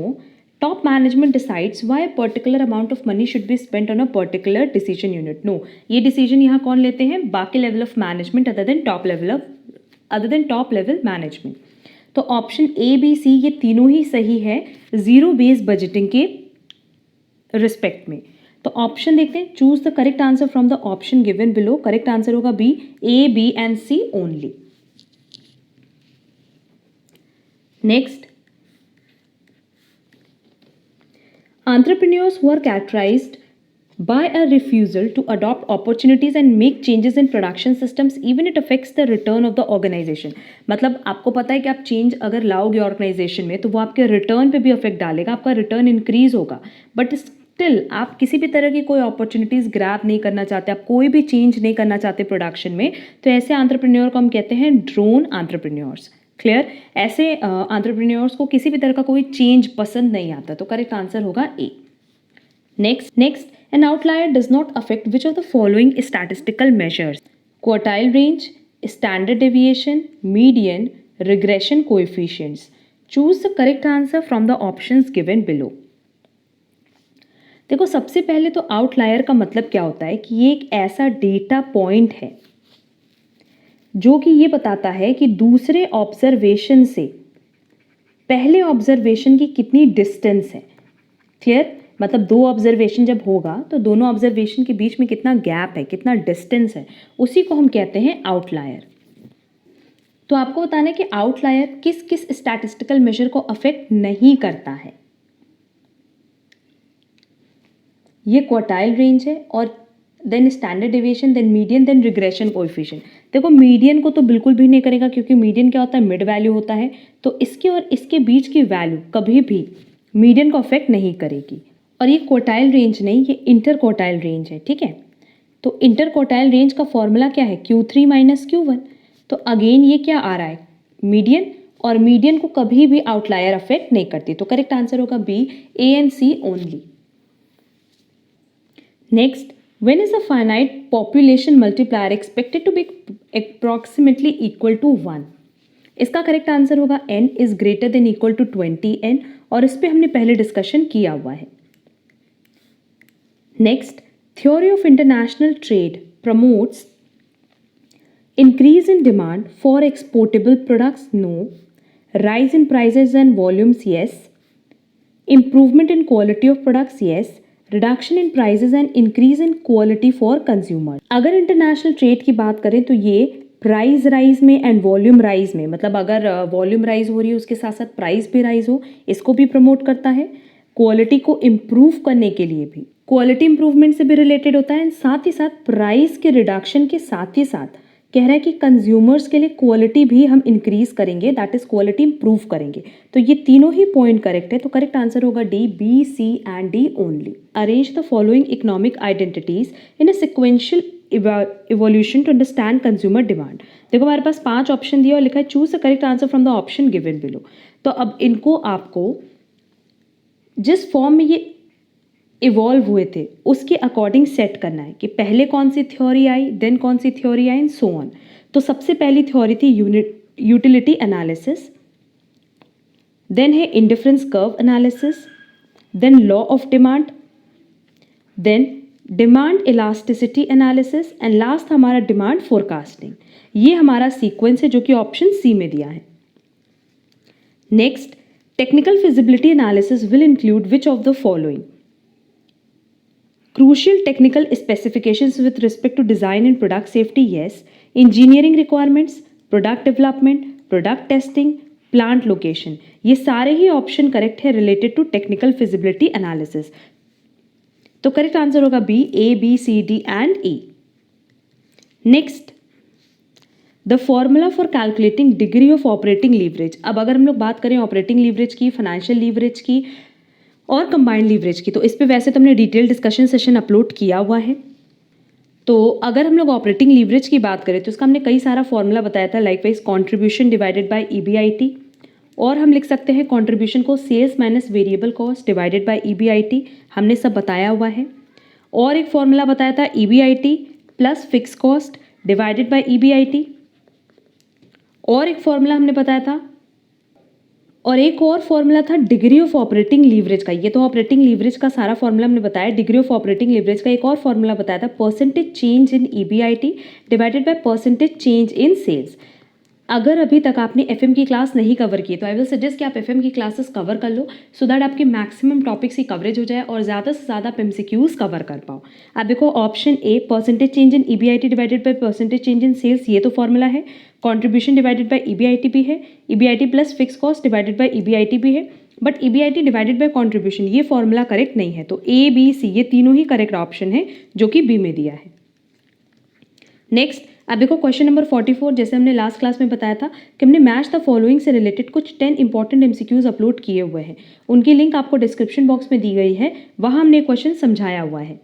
Top management decides why a particular amount of money should be spent on a particular decision unit, no. ये decision यहाँ कौन लेते हैं, बाकी level of management other than top level management। तो option A B C ये तीनों ही सही है जीरो बेस बजटिंग के रिस्पेक्ट में। तो ऑप्शन देखते हैं, choose the correct answer from the option given below. Correct answer होगा B, A B and C only. Next, entrepreneurs who are characterized by a refusal to adopt opportunities and make changes in production systems even it affects the return of the organization। मतलब आपको पता है कि आप change अगर लाओगे organisation में तो वो आपके रिटर्न पे भी अफेक्ट डालेगा, आपका रिटर्न इंक्रीज होगा, बट स्टिल आप किसी भी तरह की कोई अपॉर्चुनिटीज ग्रैब नहीं करना चाहते, आप कोई भी चेंज नहीं करना चाहते प्रोडक्शन में, तो ऐसे एंटरप्रेन्योर को हम कहते हैं ड्रोन एंटरप्रेन्योर्स। क्लियर, ऐसे एंटरप्रेन्योर्स को किसी भी तरह का कोई चेंज पसंद नहीं आता। तो करेक्ट आंसर होगा A. Next, an outlier does not affect which of the following statistical measures, quartile range, standard deviation, median, regression coefficients. Choose the correct answer from the options given below. देखो सबसे पहले तो outlier का मतलब क्या होता है कि ये एक ऐसा डेटा पॉइंट है जो कि ये बताता है कि दूसरे ऑब्जर्वेशन से पहले ऑब्जर्वेशन की कितनी डिस्टेंस है। क्लियर, मतलब दो ऑब्जर्वेशन जब होगा तो दोनों ऑब्जर्वेशन के बीच में कितना गैप है, कितना डिस्टेंस है, उसी को हम कहते हैं आउटलायर। तो आपको बताना है कि आउटलायर किस किस स्टैटिस्टिकल मेजर को अफेक्ट नहीं करता है। ये क्वार्टाइल रेंज है और then standard deviation, then median, then regression coefficient. देखो मीडियन को तो बिल्कुल भी नहीं करेगा क्योंकि मीडियन क्या होता है, मिड वैल्यू होता है, तो इसके और इसके बीच की वैल्यू कभी भी मीडियन को अफेक्ट नहीं करेगी। और ये क्वार्टाइल रेंज नहीं, ये इंटर क्वार्टाइल रेंज है, ठीक है। तो इंटर क्वार्टाइल रेंज का फॉर्मूला क्या है, Q3 माइनस Q1। तो अगेन ये क्या आ रहा है, मीडियन, और मीडियन को कभी भी आउटलायर अफेक्ट नहीं करती। तो करेक्ट आंसर होगा B, A and C only. Next, when is the finite population multiplier expected to be approximately equal to 1? इसका करेक्ट आंसर होगा n is greater than equal to 20n, और इस पे हमने पहले डिस्कशन किया हुआ है। Next, theory of international trade promotes increase in demand for exportable products, no. Rise in prices and volumes, yes. Improvement in quality of products, yes. Reduction in prices and increase in quality for consumer. अगर international trade की बात करें तो ये price rise में and volume rise में, मतलब अगर वॉल्यूम राइज हो रही है उसके साथ साथ प्राइस भी राइज हो, इसको भी प्रमोट करता है। क्वालिटी को इम्प्रूव करने के लिए भी, क्वालिटी इंप्रूवमेंट से भी रिलेटेड होता है, एंड साथ ही साथ प्राइस के रिडक्शन के साथ ही साथ कह रहा है कि कंज्यूमर्स के लिए क्वालिटी भी हम इंक्रीज करेंगे, दैट इज क्वालिटी इंप्रूव करेंगे। तो ये तीनों ही पॉइंट करेक्ट है। तो करेक्ट आंसर होगा D, B, C and D only. Arrange the following economic identities in a sequential evolution to understand consumer demand. देखो हमारे पास 5 ऑप्शन दिया और लिखा है choose the correct answer from the option given below. तो अब इनको आपको जिस फॉर्म में ये इवॉल्व हुए थे उसके अकॉर्डिंग सेट करना है कि पहले कौन सी थ्योरी आई, देन कौन सी थ्योरी आई, एंड सो ऑन। तो सबसे पहली थ्योरी थी यूटिलिटी एनालिसिस, देन है indifference curve analysis, then law of demand, then demand elasticity analysis, and last हमारा डिमांड फोरकास्टिंग। ये हमारा सीक्वेंस है जो कि ऑप्शन सी में दिया है। Next, technical feasibility analysis will include which of the following? Crucial technical specifications with respect to design and product safety, yes. Engineering requirements, product development, product testing, plant location. ये सारे ही option correct है related to technical feasibility analysis. तो correct answer होगा B, A B C D and E. Next, the formula for calculating degree of operating leverage. अब अगर हम लोग बात करें ऑपरेटिंग लीवरेज की, फाइनेंशियल लीवरेज की और कंबाइंड लीवरेज की, तो इस पे वैसे तो हमने डिटेल डिस्कशन सेशन अपलोड किया हुआ है। तो अगर हम लोग ऑपरेटिंग लीवरेज की बात करें तो इसका हमने कई सारा फॉर्मूला बताया था, likewise contribution divided by EBIT, और हम लिख सकते हैं कॉन्ट्रीब्यूशन को sales minus variable cost divided by EBIT, हमने सब बताया हुआ है। और एक फॉर्मूला बताया था EBIT plus fix cost divided by EBIT, और एक फॉर्मूला हमने बताया था, और एक और फॉर्मूला था डिग्री ऑफ ऑपरेटिंग लीवरेज का। ये तो ऑपरेटिंग लीवरेज का सारा फॉर्मूला हमने बताया। डिग्री ऑफ ऑपरेटिंग लीवरेज का एक और फॉर्मूला बताया था, percentage change in EBIT divided by percentage change in sales. अगर अभी तक आपने FM की क्लास नहीं कवर की तो आई विल सजेस्ट कि आप FM की क्लासेस कवर कर लो, सो दैट आपके मैक्सिमम टॉपिक्स की कवरेज हो जाए और ज़्यादा से ज़्यादा आप MCQs कवर कर पाओ। अब देखो option A, percentage change in EBIT divided by percentage change in sales, ये तो फॉर्मूला है। कॉन्ट्रीब्यूशन डिवाइडेड बाय EBIT भी है, EBIT plus fix cost divided by EBIT भी है, but EBIT divided bye contribution ये फॉर्मूला करेक्ट नहीं है। तो A, B, C ये तीनों ही करेक्ट ऑप्शन है जो कि बी में दिया है। नेक्स्ट, अब देखो क्वेश्चन नंबर 44, जैसे हमने लास्ट क्लास में बताया था कि हमने मैच द फॉलोइंग से रिलेटेड कुछ 10 इंपॉर्टेंट MCQs अपलोड किए हुए हैं। उनकी लिंक आपको डिस्क्रिप्शन बॉक्स में दी गई है, वहां हमने क्वेश्चन समझाया हुआ है।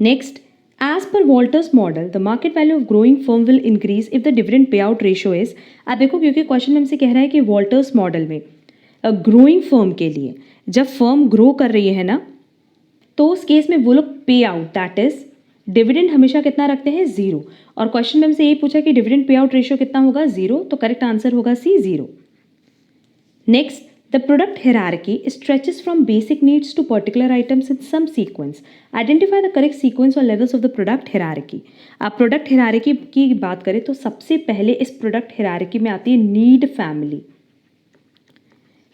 Next, as per Walter's model the market value of growing firm will increase if the dividend pay out ratio is. अब देखो क्योंकि क्वेश्चन हमसे कह रहा है कि वॉल्टर्स मॉडल में ग्रोइंग फर्म के लिए जब फर्म ग्रो कर रही है ना, तो उस केस में वो लोग पे आउट दैट इज डिविडेंड हमेशा कितना रखते हैं, 0। और क्वेश्चन में हमसे यही पूछा कि डिविडेंड पे आउट रेशियो कितना होगा, 0। तो करेक्ट आंसर होगा C, 0। Next, the product hierarchy stretches from basic needs to particular items in some sequence. Identify the correct sequence और levels of the product hierarchy. आप प्रोडक्ट हायरार्की की बात करें तो सबसे पहले इस प्रोडक्ट हायरार्की में आती है नीड फैमिली,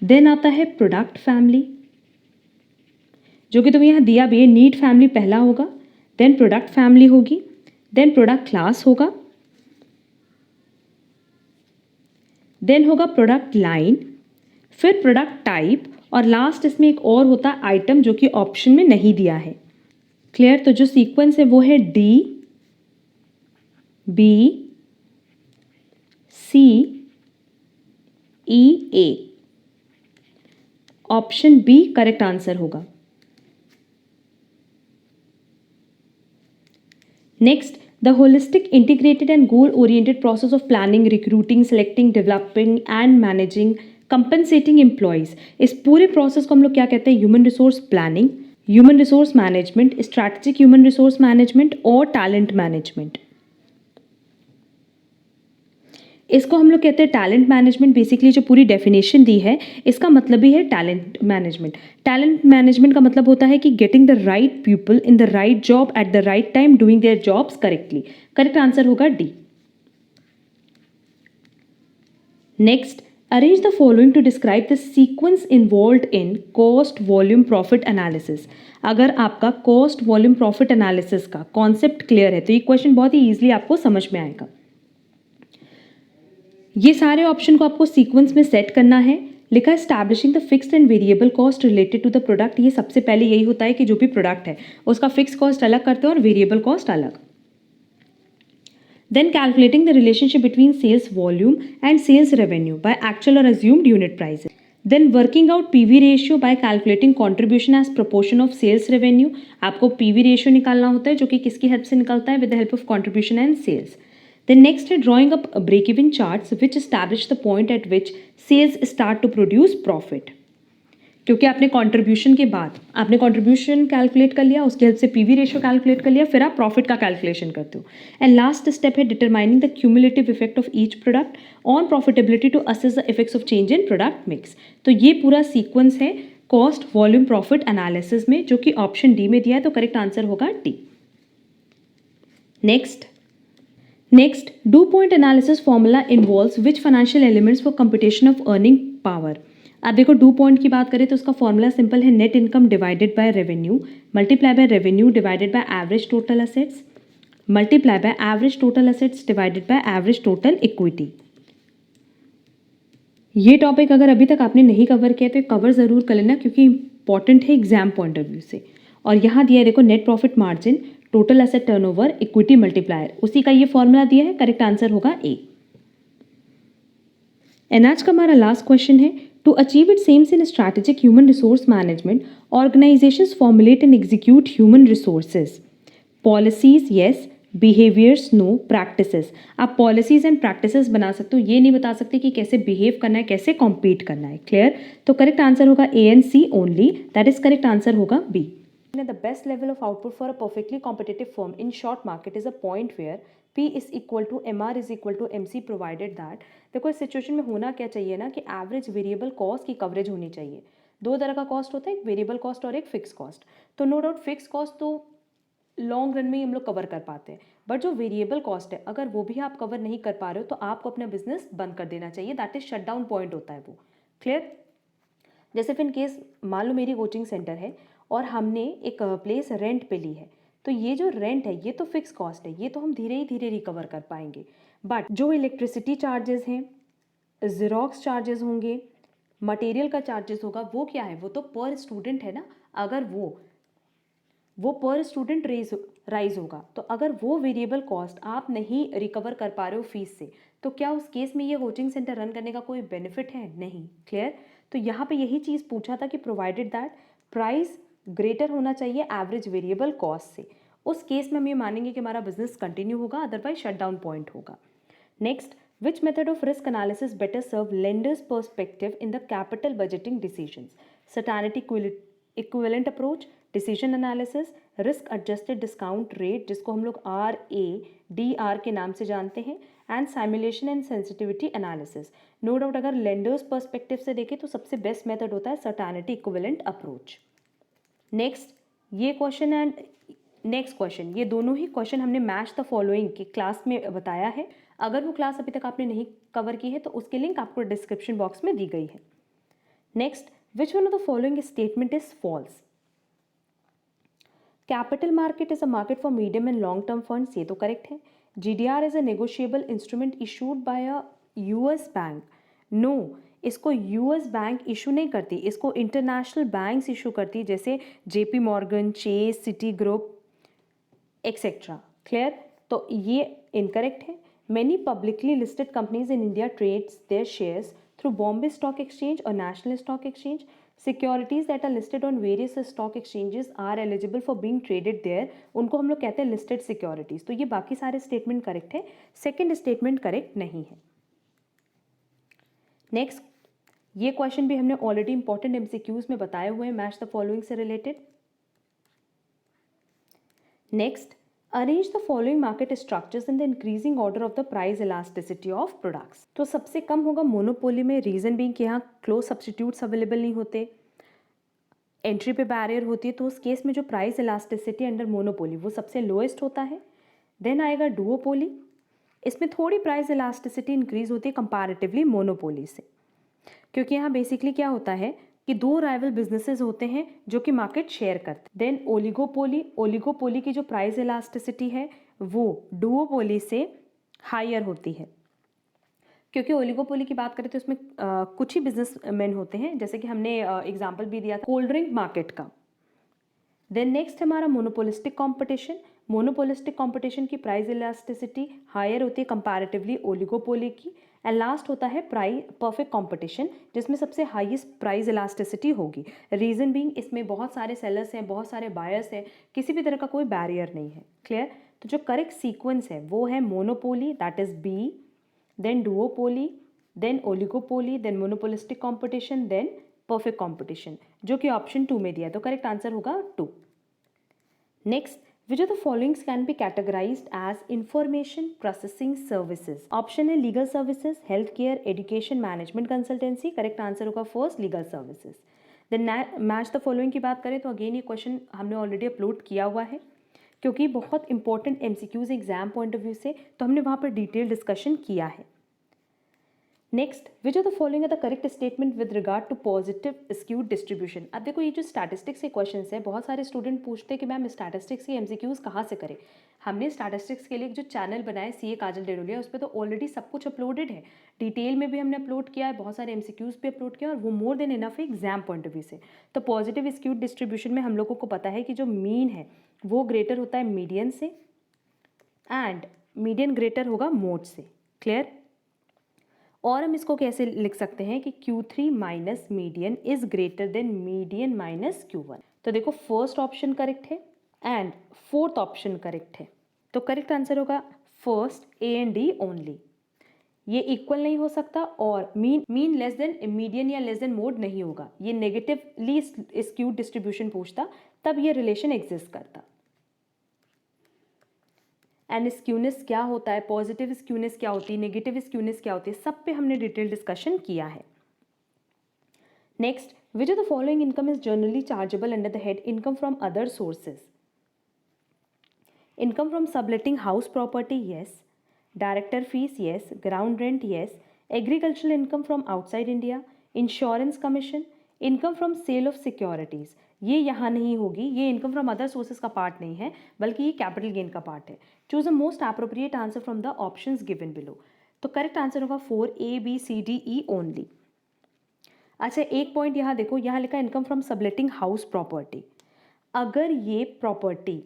देन आता है प्रोडक्ट फैमिली, जो कि तुम्हें यहाँ दिया भी है, नीड फैमिली पहला होगा, देन प्रोडक्ट फैमिली होगी, देन प्रोडक्ट क्लास होगा, देन होगा प्रोडक्ट लाइन, फिर प्रोडक्ट टाइप, और लास्ट इसमें एक और होता है आइटम जो कि ऑप्शन में नहीं दिया है। क्लियर? तो जो सीक्वेंस है वो है D, B, C, E, A। Option B correct answer होगा। Next, the holistic, integrated and goal-oriented process of planning, recruiting, selecting, developing and managing, compensating employees। इस पूरे प्रोसेस को हम लोग क्या कहते हैं, human resource planning, human resource management, strategic human resource management और टैलेंट मैनेजमेंट। इसको हम लोग कहते हैं टैलेंट मैनेजमेंट। बेसिकली जो पूरी डेफिनेशन दी है इसका मतलब ही है टैलेंट मैनेजमेंट। टैलेंट मैनेजमेंट का मतलब होता है कि getting the right people in the right job at the right time, doing their jobs correctly. Correct answer होगा D. Next, arrange the following to describe the sequence involved in cost volume profit analysis. अगर आपका cost volume profit analysis का concept clear है तो ये question बहुत ही easily आपको समझ में आएगा। ये सारे ऑप्शन को आपको सीक्वेंस में सेट करना है। लिखा है establishing the fixed and variable cost related to the product. ये सबसे पहले यही होता है कि जो भी प्रोडक्ट है उसका फिक्स कॉस्ट अलग करते हैं और वेरिएबल कॉस्ट अलग। Then calculating the relationship between sales volume and sales revenue by actual और assumed unit prices. Then working out PV ratio by calculating contribution as proportion of sales revenue. आपको PV ratio निकालना होता है जो कि किसकी help से निकलता है, with the help of contribution and sales. Then next है drawing up break even charts which establish the point at which sales start to produce profit. क्योंकि आपने कंट्रीब्यूशन के बाद आपने कंट्रीब्यूशन कैलकुलेट कर लिया, उसके हेल्प से पीवी रेशियो कैलकुलेट कर लिया, फिर आप प्रॉफिट का कैलकुलेशन करते हो। एंड लास्ट स्टेप है determining the cumulative effect of each product on profitability to assess the effects of change in product mix. तो ये पूरा सीक्वेंस है कॉस्ट वॉल्यूम प्रॉफिट एनालिसिस में, जो कि ऑप्शन डी में दिया है, तो करेक्ट आंसर होगा D. Next do point analysis formula involves which financial elements for computation of earning power. आप देखो डू पॉइंट की बात करें तो उसका फॉर्मूला सिंपल है, net income divided by revenue multiply by revenue divided by average total assets multiply by average total assets divided by average total equity. ये topic अगर अभी तक आपने नहीं कवर किया तो कवर ज़रूर कर लेना, क्योंकि इंपॉर्टेंट है एग्जाम पॉइंट ऑफ व्यू से। और यहाँ दिया है देखो net profit margin, total asset turnover, equity multiplier, उसी का ये फॉर्मूला दिया है, करेक्ट आंसर होगा ए। एंड आज का हमारा लास्ट क्वेश्चन है, to achieve its aims in strategic human resource management organisations formulate and execute human resources policies yes, behaviours no, practices. आप पॉलिसीज एंड प्रैक्टिसेस बना सकते हो, ये नहीं बता सकते कि कैसे बिहेव करना है, कैसे कॉम्पीट करना है। क्लियर? तो करेक्ट आंसर होगा A and C only, that is correct answer होगा B. The best level of output for a perfectly competitive firm in short market is a point where P is equal to MR is equal to MC provided that। देखो इस situation में होना क्या चाहिए ना कि average variable cost की coverage होनी चाहिए। दो तरह का कॉस्ट होता है, एक वेरिएबल कॉस्ट और एक फिक्स कॉस्ट। तो नो डाउट फिक्स कॉस्ट तो लॉन्ग रन में ही हम लोग कवर कर पाते हैं, बट जो वेरिएबल कॉस्ट है अगर वो भी आप कवर नहीं कर पा रहे हो तो आपको अपना बिजनेस बंद कर देना चाहिए, that is shut down point होता है वो। क्लियर? जैसे फिर इन केस मान लो मेरी कोचिंग सेंटर है और हमने एक प्लेस रेंट पे ली है, तो ये जो रेंट है ये तो फिक्स कॉस्ट है, ये तो हम धीरे ही धीरे रिकवर कर पाएंगे। बट जो इलेक्ट्रिसिटी चार्जेस हैं, ज़ेरॉक्स चार्जेस होंगे, मटेरियल का चार्जेस होगा, वो क्या है, वो तो पर स्टूडेंट है ना। अगर वो पर स्टूडेंट राइज होगा, तो अगर वो वेरिएबल कॉस्ट आप नहीं रिकवर कर पा रहे हो फीस से, तो क्या उस केस में ये कोचिंग सेंटर रन करने का कोई बेनिफिट है? नहीं। क्लियर? तो यहाँ पे यही चीज़ पूछा था कि प्रोवाइडेड दैट प्राइस ग्रेटर होना चाहिए एवरेज वेरिएबल कॉस्ट से, उस केस में हम ये मानेंगे कि हमारा बिजनेस कंटिन्यू होगा, अदरवाइज शट डाउन पॉइंट होगा। Next, which method of risk analysis better serve lenders perspective in the capital budgeting decisions? Certainty equivalent approach, decision analysis, risk adjusted discount rate जिसको हम लोग RADR के नाम से जानते हैं, and simulation and sensitivity analysis. No doubt अगर lenders perspective से देखें तो सबसे बेस्ट मेथड होता है सैटेनिटी इक्विवेलेंट अप्रोच। नेक्स्ट ये क्वेश्चन एंड नेक्स्ट क्वेश्चन, ये दोनों ही क्वेश्चन हमने मैच द फॉलोइंग की क्लास में बताया है। अगर वो क्लास अभी तक आपने नहीं कवर की है तो उसकी लिंक आपको डिस्क्रिप्शन बॉक्स में दी गई है। Next, which one of the following statement is false? Capital market is a market for medium and long term funds, ये तो करेक्ट है। GDR is a negotiable instrument issued by a US bank, no, इसको US bank issue नहीं करती, इसको international banks issue करती, जैसे JP Morgan, Chase, Citigroup etcetera. Clear? तो ये इनकरेक्ट है। Many publicly listed companies in India trades there shares through Bombay stock exchange और national stock exchange. Securities that are listed on various stock exchanges are eligible for being traded there, उनको हम लोग कहते हैं listed securities. तो ये बाकी सारे स्टेटमेंट करेक्ट है, सेकेंड स्टेटमेंट करेक्ट नहीं है। नेक्स्ट, ये क्वेश्चन भी हमने ऑलरेडी इंपॉर्टेंट MCQs में बताए हुए हैं मैच द फॉलोइंग से related. Next, arrange the following market structures in the increasing order of the price elasticity of products. तो सबसे कम होगा मोनोपोली में, रीजन बीइंग कि यहाँ क्लोज सब्सटीट्यूट्स अवेलेबल नहीं होते, एंट्री पे बैरियर होती है, तो उस केस में जो प्राइस इलास्टिसिटी अंडर मोनोपोली वो सबसे लोएस्ट होता है। देन आएगा डुओपोली, इसमें थोड़ी प्राइस इलास्टिसिटी इंक्रीज होती है कंपैरेटिवली मोनोपोली से, क्योंकि यहाँ बेसिकली क्या होता है कि दो राइवल बिजनेसेस होते हैं जो कि मार्केट शेयर करते हैं। देन ओलिगोपोली की जो प्राइस इलास्टिसिटी है वो डुओपोली से हायर होती है, क्योंकि ओलिगोपोली की बात करें तो इसमें कुछ ही बिजनेसमैन होते हैं, जैसे कि हमने एग्जांपल भी दिया था कोल्ड ड्रिंक मार्केट का। देन नेक्स्ट हमारा मोनोपोलिस्टिक कंपटीशन। मोनोपोलिस्टिक कंपटीशन की प्राइस इलास्टिसिटी हायर होती है कंपैरेटिवली ओलिगोपोली की। एंड लास्ट होता है परफेक्ट कंपटीशन, जिसमें सबसे हाईएस्ट प्राइस इलास्टिसिटी होगी। रीजन बीइंग इसमें बहुत सारे सेलर्स हैं, बहुत सारे बायर्स हैं, किसी भी तरह का कोई बैरियर नहीं है। क्लियर? तो जो करेक्ट सीक्वेंस है वो है monopoly, that is B, then duopoly, then oligopoly, then monopolistic competition, then perfect competition, जो कि ऑप्शन 2 में दिया है। तो करेक्ट आंसर होगा 2। Next, which of the followings can be categorized as information processing services? Option है legal services, health care, education, management consultancy. Correct answer होगा first, legal services. Then match the following की बात करें तो again ये question हमने already upload किया हुआ है, क्योंकि बहुत important MCQs exam point of view से, तो हमने वहाँ पर डिटेल डिस्कशन किया है। Next, which of the following are the correct statement with regard to positive skewed distribution. अब देखो ये जो स्टैटिस्टिक्स के क्वेश्चन है, बहुत सारे स्टूडेंट पूछते हैं कि मैम स्टैटिस्टिक्स के एमसीक्यूज कहाँ से करें। हमने स्टैटिस्टिक्स के लिए जो चैनल बनाया सीए काजल डेरोलिया, उस पर तो ऑलरेडी सब कुछ अपलोडेड है, डिटेल में भी हमने अपलोड किया है, बहुत सारे एमसीक्यूज भी अपलोड किया, और वो मोर देन इनफ है एग्जाम पॉइंट ऑफ व्यू से। तो पॉजिटिव स्क्यूड डिस्ट्रीब्यूशन में हम लोगों को पता है कि जो मीन है वो ग्रेटर होता है मीडियन से, एंड मीडियन ग्रेटर होगा मोड से। क्लियर? और हम इसको कैसे लिख सकते हैं कि Q3 minus median is greater than median minus Q1। तो देखो फर्स्ट ऑप्शन करेक्ट है एंड फोर्थ ऑप्शन करेक्ट है, तो करेक्ट आंसर होगा first, A and D only. ये इक्वल नहीं हो सकता, और मीन लेस देन मीडियन या लेस देन मोड नहीं होगा। ये नेगेटिवली स्क्यूड डिस्ट्रीब्यूशन पूछता, तब ये रिलेशन एग्जिस्ट करता। एंड स्क्यूनेस क्या होता है, पॉजिटिव स्क्यूनेस क्या होती है, नेगेटिव स्क्यूनेस क्या होती है, सब पे हमने डिटेल डिस्कशन किया है। Next, which of the following income is generally chargeable under the head income from other sources? Income from subletting house property, yes. Director fees, yes. Ground rent, yes. Agricultural income from outside India, insurance commission, income from sale of securities, ये यहाँ नहीं होगी, ये income from other sources का part नहीं है, बल्कि ये कैपिटल गेन का पार्ट है। Choose the most appropriate answer from the options given below. तो करेक्ट आंसर होगा 4, A, B, C, D, E only. अच्छा, एक पॉइंट यहाँ देखो, यहाँ लिखा income from subletting house property. अगर ये प्रॉपर्टी,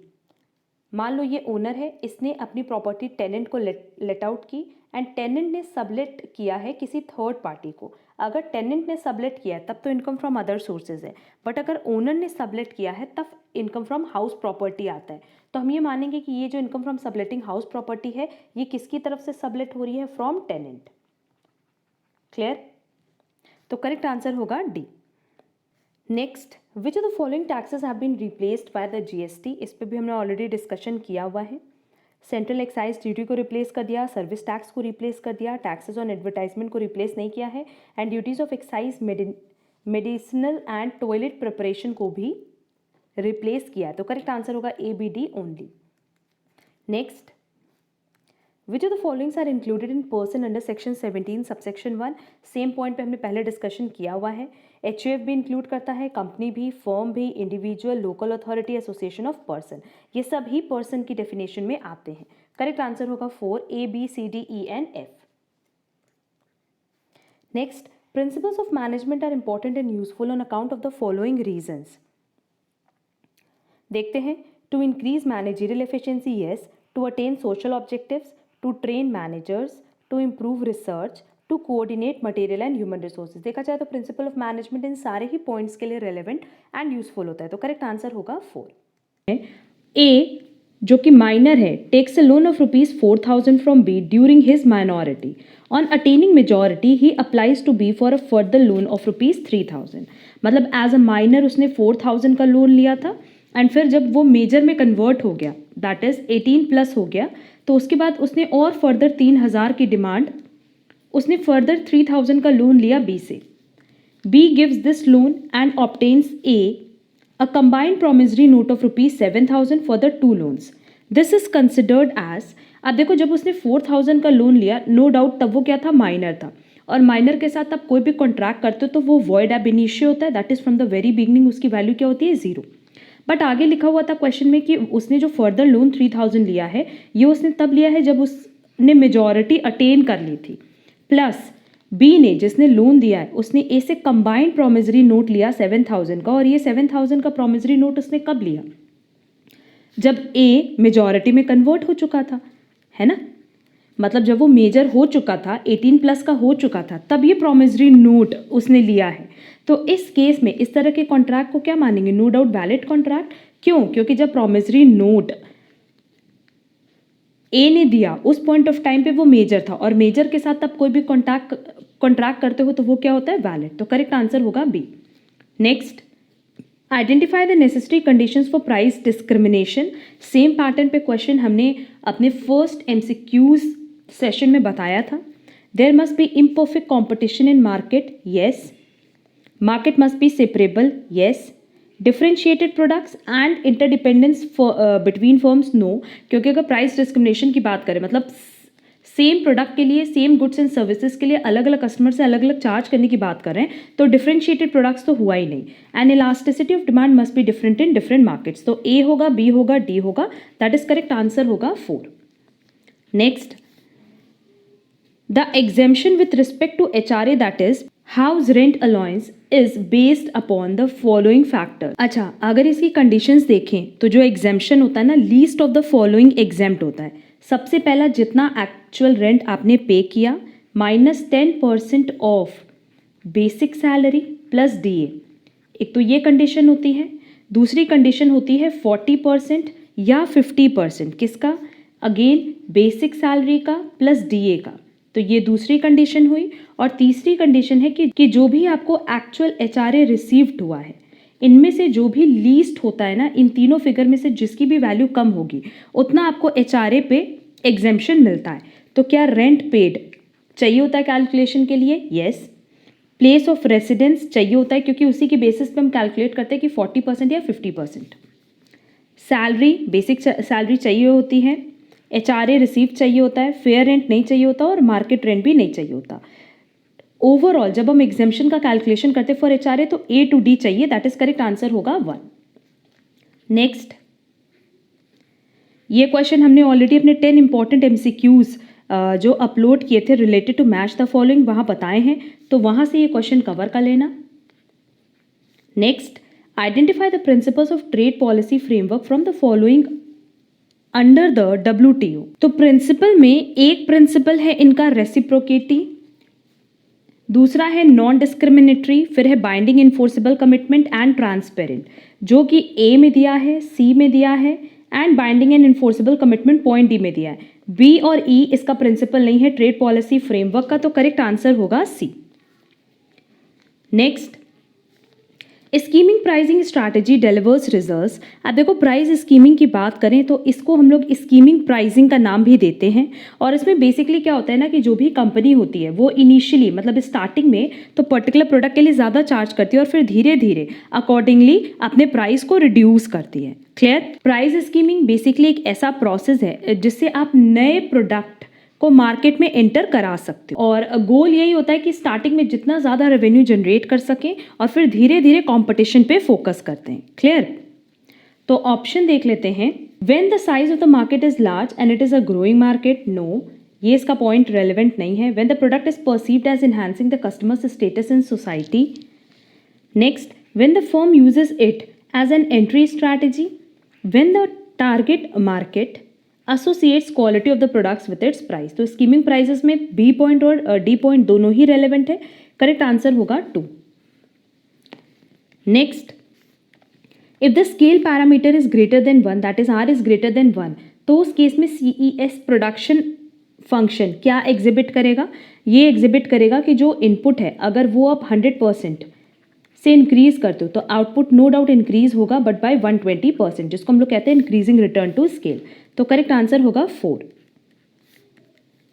मान लो ये ओनर है, इसने अपनी प्रॉपर्टी टेनेंट को लेट आउट की, एंड टेनेंट ने सबलेट किया है किसी थर्ड पार्टी को। अगर टेनेंट ने सबलेट किया है तब तो इनकम फ्रॉम अदर सोर्सेज है, बट अगर ओनर ने सबलेट किया है तब इनकम फ्रॉम हाउस प्रॉपर्टी आता है। तो हम ये मानेंगे कि ये जो income from subletting house property है, ये किसकी तरफ से सबलेट हो रही है? From tenant. क्लियर? तो करेक्ट आंसर होगा D. Next, which of the following taxes have been replaced by the GST? इस पर भी हमने ऑलरेडी डिस्कशन किया हुआ है। सेंट्रल एक्साइज ड्यूटी को रिप्लेस कर दिया, सर्विस टैक्स को रिप्लेस कर दिया, टैक्सेस ऑन एडवर्टाइजमेंट को रिप्लेस नहीं किया है, and duties of excise medicinal and toilet preparation को भी रिप्लेस किया है। तो करेक्ट आंसर होगा A, B, D only. Next, which of the followings are included in person under section 17 subsection 1? Same point पे हमने पहले डिस्कशन किया हुआ है। एचयूएफ भी इंक्लूड करता है, कंपनी भी, फर्म भी, individual, local authority, association of person, ये सब ही पर्सन की डेफिनेशन में आते हैं। करेक्ट आंसर होगा 4, A, B, C, D, E and F। Next, principles of management are important and useful on account of the following reasons. देखते हैं। To increase managerial efficiency, yes. To attain social objectives, to train managers, to improve research, to coordinate material and human resources. देखा जाए तो principle of management इन सारे ही points के लिए relevant and useful होता है। तो करेक्ट आंसर होगा 4। ए जो कि माइनर है, takes a loan of ₹4,000 from B during his minority. On attaining majority he applies to B for a further loan of ₹3,000। मतलब एज अ माइनर उसने 4,000 का लोन लिया था, एंड फिर जब वो मेजर में कन्वर्ट हो गया, दैट इज 18+ हो गया, तो उसके बाद उसने और फर्दर 3,000 की डिमांड, उसने फर्दर 3,000 का लोन लिया बी से। B gives this loan and obtains a a combined promissory note of ₹7,000 for the two loans. This is considered as, अब देखो जब उसने 4,000 का लोन लिया, नो डाउट तब वो क्या था? माइनर था, और माइनर के साथ आप कोई भी कॉन्ट्रैक्ट करते हो तो वो वॉइड एब इनिशियो होता है, that is from the very beginning उसकी वैल्यू क्या होती है? 0। बट आगे लिखा हुआ था क्वेश्चन में कि उसने जो फर्दर लोन 3,000 लिया है, ये उसने तब लिया है जब उसने मेजॉरिटी अटेन कर ली थी, प्लस बी ने, जिसने लोन दिया है, उसने ए से कंबाइंड प्रोमिसरी नोट लिया 7,000 का, और ये 7,000 का प्रोमिसरी नोट उसने कब लिया? जब ए मेजॉरिटी में कन्वर्ट हो चुका था, है ना, मतलब जब वो मेजर हो चुका था, 18+ का हो चुका था, तब ये प्रोमिसरी नोट उसने लिया है। तो इस केस में इस तरह के कॉन्ट्रैक्ट को क्या मानेंगे? No doubt valid contract. क्यों? क्योंकि जब प्रोमिसरी नोट ए ने दिया उस पॉइंट ऑफ टाइम पे वो मेजर था, और मेजर के साथ तब कोई भी कॉन्ट्रैक्ट करते हो तो वो क्या होता है? वैलिड। तो करेक्ट आंसर होगा B. Next, identify the necessary conditions for price discrimination. Same pattern पे क्वेश्चन हमने अपने फर्स्ट MCQs सेशन में बताया था। There must be imperfect competition in market, yes. Market must be separable, yes. Differentiated products and interdependence between firms, no. क्योंकि अगर price discrimination की बात करें, मतलब सेम प्रोडक्ट के लिए, सेम गुड्स एंड सर्विसेज के लिए अलग अलग कस्टमर से अलग अलग चार्ज करने की बात कर रहे हैं, तो डिफरेंशिएटेड प्रोडक्ट्स तो हुआ ही नहीं। And elasticity of demand must be different in different markets. तो ए होगा, बी होगा, डी होगा, दैट इज करेक्ट आंसर होगा 4। Next, the exemption with respect to HRA, that is house rent allowance, is based upon the following factor. अच्छा, अगर इसकी conditions देखें तो जो एग्जेम्पशन होता है ना, least of the following exempt होता है। सबसे पहला, जितना एक्चुअल रेंट आपने पे किया -10% of basic salary plus DA। एक तो ये कंडीशन होती है। दूसरी कंडीशन होती है 40% या 50%। किसका? अगेन बेसिक सैलरी का प्लस DA का। तो ये दूसरी कंडीशन हुई। और तीसरी कंडीशन है कि जो भी आपको एक्चुअल HRA रिसीव्ड हुआ है, इनमें से जो भी लीस्ट होता है ना, इन तीनों फिगर में से जिसकी भी वैल्यू कम होगी उतना आपको HRA पे एग्जेम्पशन मिलता है। तो क्या रेंट पेड चाहिए होता है कैलकुलेशन के लिए? यस। प्लेस ऑफ रेसिडेंस चाहिए होता है, क्योंकि उसी की बेसिस पे हम कैलकुलेट करते हैं कि 40% या 50%। सैलरी, बेसिक सैलरी चाहिए होती है। HRA रिसीव चाहिए होता है। फेयर रेंट नहीं चाहिए होता, और मार्केट रेंट भी नहीं चाहिए होता। ओवरऑल जब हम एग्जेम्पशन का कैलकुलेशन करते हैं फॉर HRA, तो A to D चाहिए, दैट इज करेक्ट आंसर होगा 1। नेक्स्ट, ये क्वेश्चन हमने ऑलरेडी अपने 10 इंपॉर्टेंट MCQs जो अपलोड किए थे related to match the following, वहां बताए हैं, तो वहां से ये क्वेश्चन कवर कर लेना। Next, identify the principles of trade policy framework from the following under the WTO। तो प्रिंसिपल में एक प्रिंसिपल है इनका रेसिप्रोकेटी, दूसरा है नॉन डिस्क्रिमिनेटरी, फिर है binding enforceable commitment and transparent, जो कि A में दिया है, C में दिया है, and binding and enforceable commitment point D में दिया है। B और E इसका प्रिंसिपल नहीं है ट्रेड पॉलिसी फ्रेमवर्क का, तो करेक्ट आंसर होगा C। Next, skimming pricing strategy delivers results. अब देखो, प्राइस स्कीमिंग की बात करें तो इसको हम लोग स्कीमिंग प्राइसिंग का नाम भी देते हैं। और इसमें बेसिकली क्या होता है ना, कि जो भी कंपनी होती है वो इनिशियली, मतलब स्टार्टिंग में तो पर्टिकुलर प्रोडक्ट के लिए ज़्यादा चार्ज करती है, और फिर धीरे धीरे अकॉर्डिंगली अपने प्राइस को रिड्यूस करती है। क्लियर? प्राइस स्कीमिंग बेसिकली एक ऐसा प्रोसेस है जिससे आप नए प्रोडक्ट को मार्केट में एंटर करा सकते हो, और गोल यही होता है कि स्टार्टिंग में जितना ज़्यादा रेवेन्यू जनरेट कर सकें, और फिर धीरे धीरे कंपटीशन पे फोकस करते हैं। क्लियर? तो ऑप्शन देख लेते हैं। When the size of the market is large and it is a growing market, no, ये इसका पॉइंट रेलिवेंट नहीं है। When the product is perceived as enhancing the customers status in society. Next, when the firm uses it as an entry strategy. When the target market associates quality of the products with its price। तो skimming prices में B point और D point दोनों ही relevant है। Correct answer होगा 2। Next, if the scale parameter is greater than 1, that is R is greater than 1, तो उस case में CES production function क्या एग्जिबिट करेगा? ये एग्जिबिट करेगा कि जो इनपुट है अगर वो आप 100% से इंक्रीज करते हो तो आउटपुट नो डाउट इंक्रीज होगा, बट बाय 120%, जिसको हम लोग कहते हैं इंक्रीजिंग रिटर्न टू स्केल। तो करेक्ट आंसर होगा 4।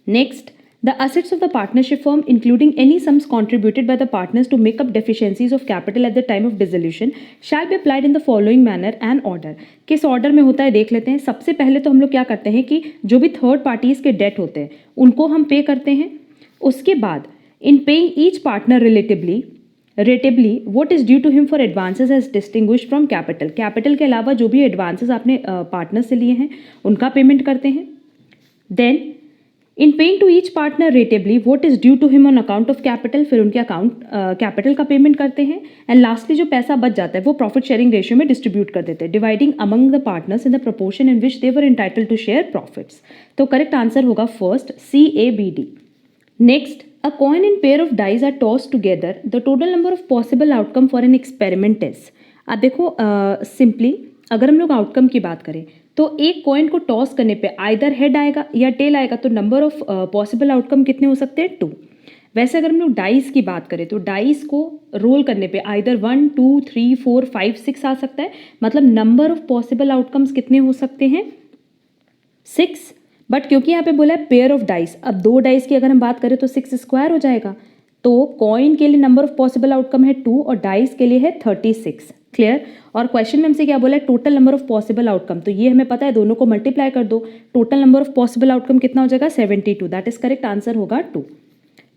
Next, the assets of the partnership firm including any sums contributed by the partners to make up deficiencies of capital at the time of dissolution shall be applied in the following manner and order. किस order में होता है देख लेते हैं। सबसे पहले तो हम लोग क्या करते हैं कि जो भी थर्ड पार्टीज के डेट होते हैं उनको हम पे करते हैं। उसके बाद in paying each partner rateably what is due to him for advances as distinguished from capital। Capital के अलावा जो भी एडवांसेस आपने पार्टनर से लिए हैं उनका पेमेंट करते हैं। Then in paying to each partner rateably what is due to him on account of capital, फिर उनके अकाउंट कैपिटल का पेमेंट करते हैं। एंड लास्टली जो पैसा बच जाता है वो प्रॉफिट शेयरिंग रेशियो में डिस्ट्रीब्यूट कर देते हैं, dividing among the partners in the proportion in which they were entitled to share profits. तो करेक्ट आंसर होगा first CABD। Next, a coin and pair of dice are tossed together. The total number of possible outcome for an experiment is। अब देखो simply अगर हम लोग outcome की बात करें तो एक कॉइन को टॉस करने पे आइदर हेड आएगा या टेल आएगा, तो नंबर ऑफ पॉसिबल आउटकम कितने हो सकते हैं 2। वैसे अगर हम लोग डाइस की बात करें तो डाइस को रोल करने पे आइदर 1 2 3 4 5 6 आ सकता है, मतलब नंबर ऑफ पॉसिबल आउटकम्स कितने हो सकते हैं 6। बट क्योंकि यहाँ पे बोला है पेयर ऑफ डाइस, अब 2 डाइस की अगर हम बात करें तो 6 स्क्वायर हो जाएगा, तो कॉइन के लिए नंबर ऑफ पॉसिबल आउटकम है 2 और डाइस के लिए है 36। क्लियर। और क्वेश्चन में हमसे क्या बोला है total number of possible outcome, तो ये हमें पता है, दोनों को मल्टीप्लाई कर दो, total number of possible outcome कितना हो जाएगा 72। दैट इज करेक्ट आंसर होगा 2।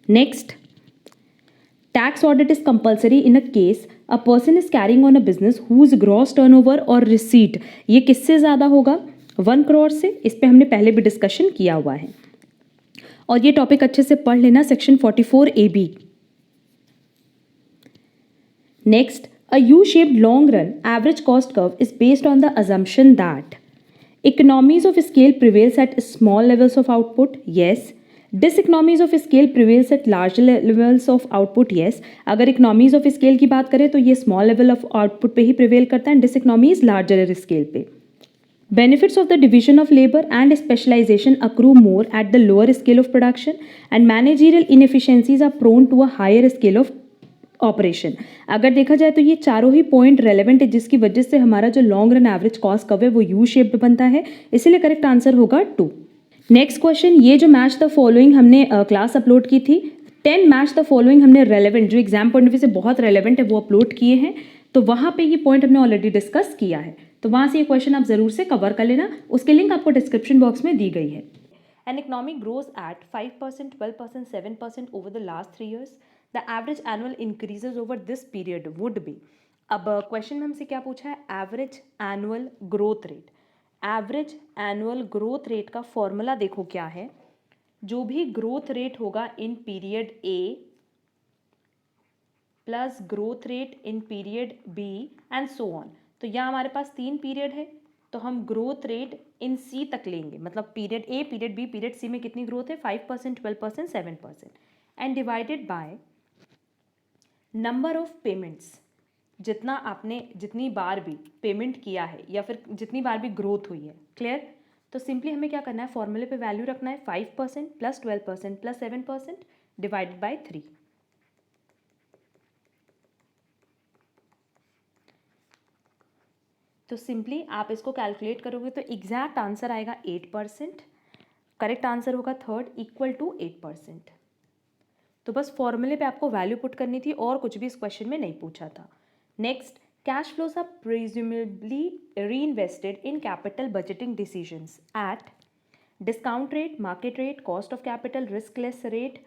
Next, tax audit is compulsory in a case a person is carrying on a business whose gross turnover और रिसीट, ये किससे ज़्यादा होगा 1 करोड़ से। इस पे हमने पहले भी डिस्कशन किया हुआ है और ये टॉपिक अच्छे से पढ़ लेना, section 44AB। Next, a U-shaped long run average cost curve is based on the assumption that economies of scale prevails at small levels of output, yes. Diseconomies of scale prevails at large levels of output, yes. अगर economies of scale की बात करें तो ये small level of output पे ही prevail करता है, and diseconomies larger scale पे। Benefits of the division of labor and specialization accrue more at the lower scale of production, and managerial inefficiencies are prone to a higher scale of operation. अगर देखा जाए तो ये चारों ही point relevant है, जिसकी वजह से हमारा जो long run average cost curve है वो यू शेप्ड बनता है, इसीलिए करेक्ट आंसर होगा 2। नेक्स्ट क्वेश्चन, ये जो मैच द फॉलोइंग हमने क्लास अपलोड की थी, 10 मैच द फॉलोइंग हमने रेलेवेंट जो एग्जाम पॉइंट ऑफ व्यू से बहुत रेलेवेंट है वो अपलोड किए हैं, तो वहाँ पे ये पॉइंट हमने ऑलरेडी डिस्कस किया है, तो वहाँ से ये क्वेश्चन आप जरूर से कवर कर लेना, उसके लिंक आपको डिस्क्रिप्शन बॉक्स में दी गई है। An economy grows at 5%, 12%, 7% over the last 3 years. The average annual increases over this period would be। अब क्वेश्चन में हमसे क्या पूछा है, average annual growth rate. Average annual growth rate का फॉर्मूला देखो क्या है, जो भी ग्रोथ रेट होगा in period A plus growth rate in period B and so on. तो यहाँ हमारे पास 3 पीरियड है, तो हम ग्रोथ रेट इन C तक लेंगे, मतलब period A, period B, period C में कितनी ग्रोथ है 5%, 12%, 7%, and divided by number of payments, जितना आपने जितनी बार भी पेमेंट किया है या फिर जितनी बार भी ग्रोथ हुई है। क्लियर। तो सिंपली हमें क्या करना है, फॉर्मूले पे वैल्यू रखना है 5% प्लस 12% प्लस 7% डिवाइडेड बाय 3। तो सिंपली आप इसको कैलकुलेट करोगे तो एग्जैक्ट आंसर आएगा 8%। करेक्ट आंसर होगा थर्ड, इक्वल टू 8%। तो बस फॉर्मूले पे आपको वैल्यू पुट करनी थी और कुछ भी इस क्वेश्चन में नहीं पूछा था। Next, cash flows are presumably reinvested in capital budgeting decisions at discount rate, market rate, cost of capital, riskless rate,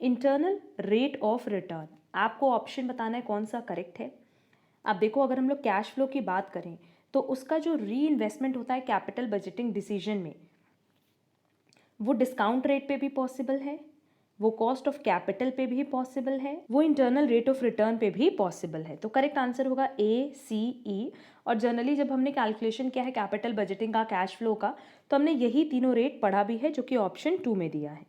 internal rate of return. आपको ऑप्शन बताना है कौन सा करेक्ट है। अब देखो, अगर हम लोग कैश फ्लो की बात करें तो उसका जो री इन्वेस्टमेंट होता है कैपिटल बजटिंग डिसीजन में, वो डिस्काउंट रेट पे भी पॉसिबल है, वो कॉस्ट ऑफ कैपिटल पे भी पॉसिबल है, वो इंटरनल रेट ऑफ रिटर्न पे भी पॉसिबल है। तो करेक्ट आंसर होगा ACE। और जनरली जब हमने कैलकुलेशन किया है कैपिटल बजटिंग का, कैश फ्लो का, तो हमने यही तीनों रेट पढ़ा भी है, जो कि ऑप्शन 2 में दिया है।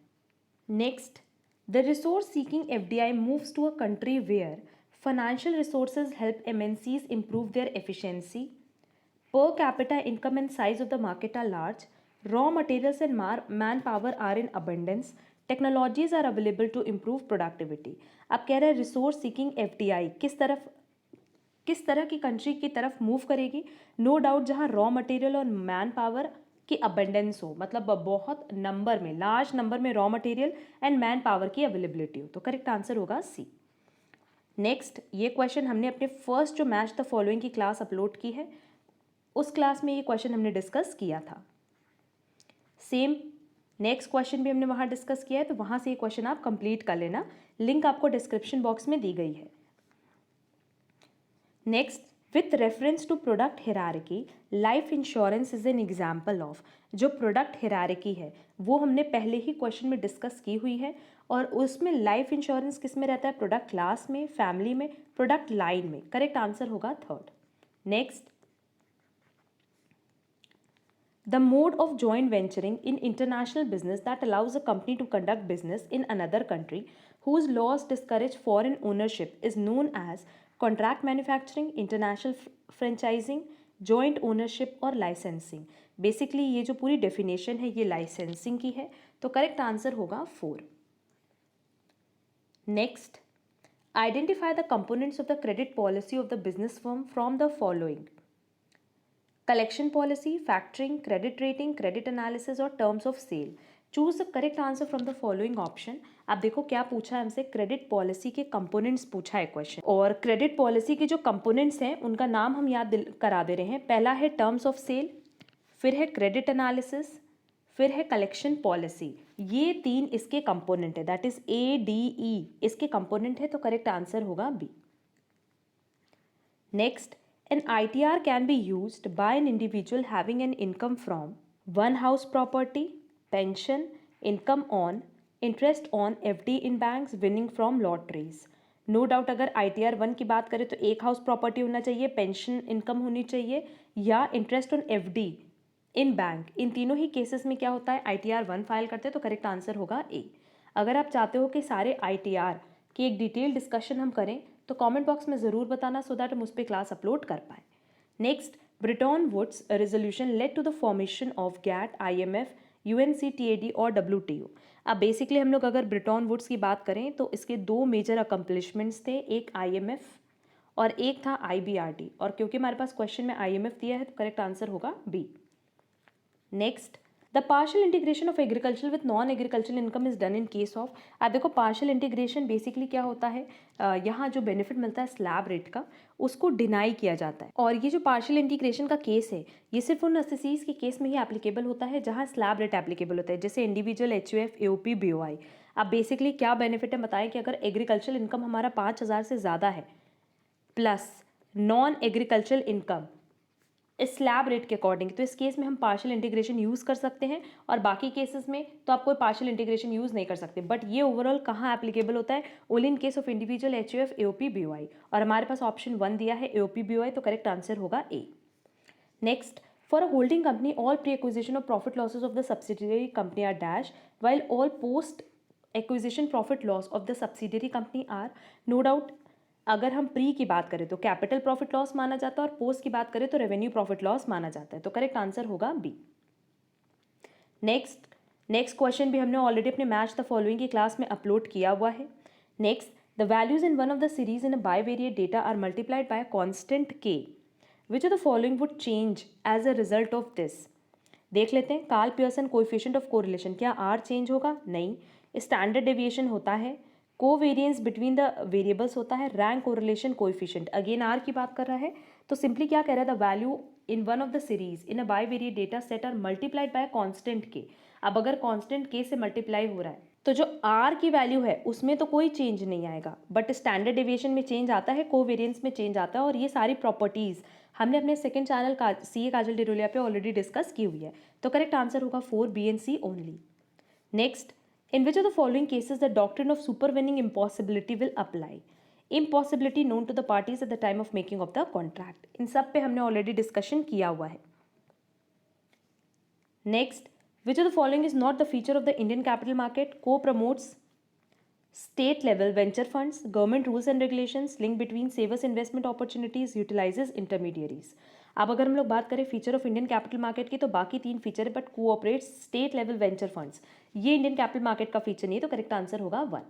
Next, the resource seeking FDI moves to a country where financial resources help MNCs improve their efficiency, per capita income and size of the market are large, raw materials and manpower are in abundance, technologies are available to improve productivity। अब कह रहे हैं resource seeking FDI किस तरह की country की तरफ move करेगी, नो डाउट जहाँ रॉ मटेरियल और मैन पावर की अबंडेंस हो, मतलब बहुत नंबर में, लार्ज नंबर में raw material and man power की अवेलेबिलिटी हो। तो करेक्ट आंसर होगा C। नेक्स्ट, ये क्वेश्चन हमने अपने फर्स्ट जो मैच द फॉलोइंग की क्लास अपलोड की है, उस क्लास में ये क्वेश्चन हमने डिस्कस किया था। सेम नेक्स्ट क्वेश्चन भी हमने वहाँ डिस्कस किया है, तो वहाँ से ये क्वेश्चन आप कंप्लीट कर लेना, लिंक आपको डिस्क्रिप्शन बॉक्स में दी गई है। Next, with reference to product hierarchy life insurance is an example of. जो प्रोडक्ट हिरारिकी है वो हमने पहले ही क्वेश्चन में डिस्कस की हुई है और उसमें लाइफ इंश्योरेंस किस में रहता है, प्रोडक्ट क्लास में, फैमिली में, प्रोडक्ट लाइन में। करेक्ट आंसर होगा third. Next, the mode of joint venturing in international business that allows a company to conduct business in another country whose laws discourage foreign ownership is known as contract manufacturing, international franchising, joint ownership और licensing। Basically ये जो पूरी definition है ये licensing की है, तो correct answer होगा 4। Next, identify the components of the credit policy of the business firm from the following: collection policy, factoring, credit rating, credit analysis और terms of sale। Choose the correct answer from the following option. आप देखो क्या पूछा है हमसे, credit policy के components पूछा है क्वेश्चन, और क्रेडिट पॉलिसी के जो कंपोनेंट्स हैं उनका नाम हम याद करा दे रहे हैं। पहला है टर्म्स ऑफ सेल, फिर है क्रेडिट एनालिसिस, फिर है कलेक्शन पॉलिसी। ये तीन इसके कंपोनेंट है, दैट इज ADE इसके कंपोनेंट है, तो करेक्ट आंसर होगा B. Next, an ITR can be used by an individual having an income from one house property, pension, income on, interest on FD in banks, winning from lotteries। No doubt अगर ITR 1 की बात करें तो एक house property होना चाहिए, pension income होनी चाहिए, या interest on FD in bank. इन तीनों ही केसेस में क्या होता है, ITR 1 फाइल करते हैं, तो करेक्ट आंसर होगा ए। अगर आप चाहते हो कि सारे ITR की एक डिटेल डिस्कशन हम करें तो कमेंट बॉक्स में ज़रूर बताना, सो दैट हम उस पर क्लास अपलोड कर पाए। Next, Bretton Woods resolution led to the formation of GATT, IMF, UNCTAD और WTO। अब बेसिकली हम लोग अगर ब्रिटन वुड्स की बात करें तो इसके दो मेजर अकम्पलिशमेंट्स थे, एक IMF और एक था IBRD, और क्योंकि हमारे पास क्वेश्चन में IMF दिया है तो करेक्ट आंसर होगा B. Next, the partial integration of agriculture with non agricultural income is done in case of. आप देखो पार्शियल इंटीग्रेशन बेसिकली क्या होता है, यहाँ जो बेनिफिट मिलता है स्लैब रेट का उसको डिनाई किया जाता है, और ये जो पार्शियल इंटीग्रेशन का केस है ये सिर्फ उन एसएससीज के केस में ही एप्लीकेबल होता है जहाँ स्लैब रेट एप्लीकेबल होता है, जैसे इंडिविजुअल, HUF, AOP, BOI। अब बेसिकली क्या बेनिफिट है बताएं कि अगर एग्रीकल्चरल इनकम हमारा 5,000 से ज़्यादा है प्लस नॉन एग्रीकल्चरल इनकम इस स्लैब रेट के अकॉर्डिंग, तो इस केस में हम पार्शियल इंटीग्रेशन यूज़ कर सकते हैं, और बाकी केसेस में तो आप कोई पार्शियल इंटीग्रेशन यूज़ नहीं कर सकते। बट ये ओवरऑल कहाँ एप्लीकेबल होता है, only in case of individual, HUF, AOP, BOI, और हमारे पास ऑप्शन 1 दिया है AOP, BOI, तो करेक्ट आंसर होगा A. Next, for a holding company all pre acquisition of profit losses of the subsidiary company are dash, while all post acquisition profit loss of the subsidiary company are. No doubt अगर हम pre की बात करें तो capital profit loss माना जाता है, और पोस्ट की बात करें तो रेवेन्यू प्रॉफिट लॉस माना जाता है, तो करेक्ट आंसर होगा बी। नेक्स्ट क्वेश्चन भी हमने ऑलरेडी अपने मैच द फॉलोइंग की क्लास में अपलोड किया हुआ है। Next, the values in one of the series in a bivariate data are multiplied by constant k, which of the following would change as a result of this. देख लेते हैं, Karl Pearson coefficient of correlation, क्या r change होगा? नहीं। Standard deviation होता है, covariance between the variables होता है, rank correlation coefficient, again R की बात कर रहा है, तो सिंपली क्या कह रहा है, the value in one of the series in a bivariate data set are multiplied by constant K. अब अगर कांस्टेंट के से मल्टीप्लाई हो रहा है तो जो आर की वैल्यू है उसमें तो कोई चेंज नहीं आएगा, बट स्टैंडर्ड डेविएशन में चेंज आता है, कोवेरियंस में चेंज आता है, और ये सारी प्रॉपर्टीज हमने अपने सेकंड चैनल का CA काजल डिरोलिया पे ऑलरेडी डिस्कस की हुई है, तो करेक्ट आंसर होगा 4, B and C only. Next, in which of the following cases the doctrine of supervening impossibility will apply? Impossibility known to the parties at the time of making of the contract। इन सब पे हमने already discussion किया हुआ है। Next, which of the following is not the feature of the Indian capital market? Co-promotes state level venture funds, government rules and regulations, link between savers investment opportunities, utilizes intermediaries। अब अगर हम लोग बात करें feature of Indian capital market की तो बाकी 3 feature है, but cooperate state level venture funds ये इंडियन कैपिटल मार्केट का फीचर नहीं है, तो करेक्ट आंसर होगा 1।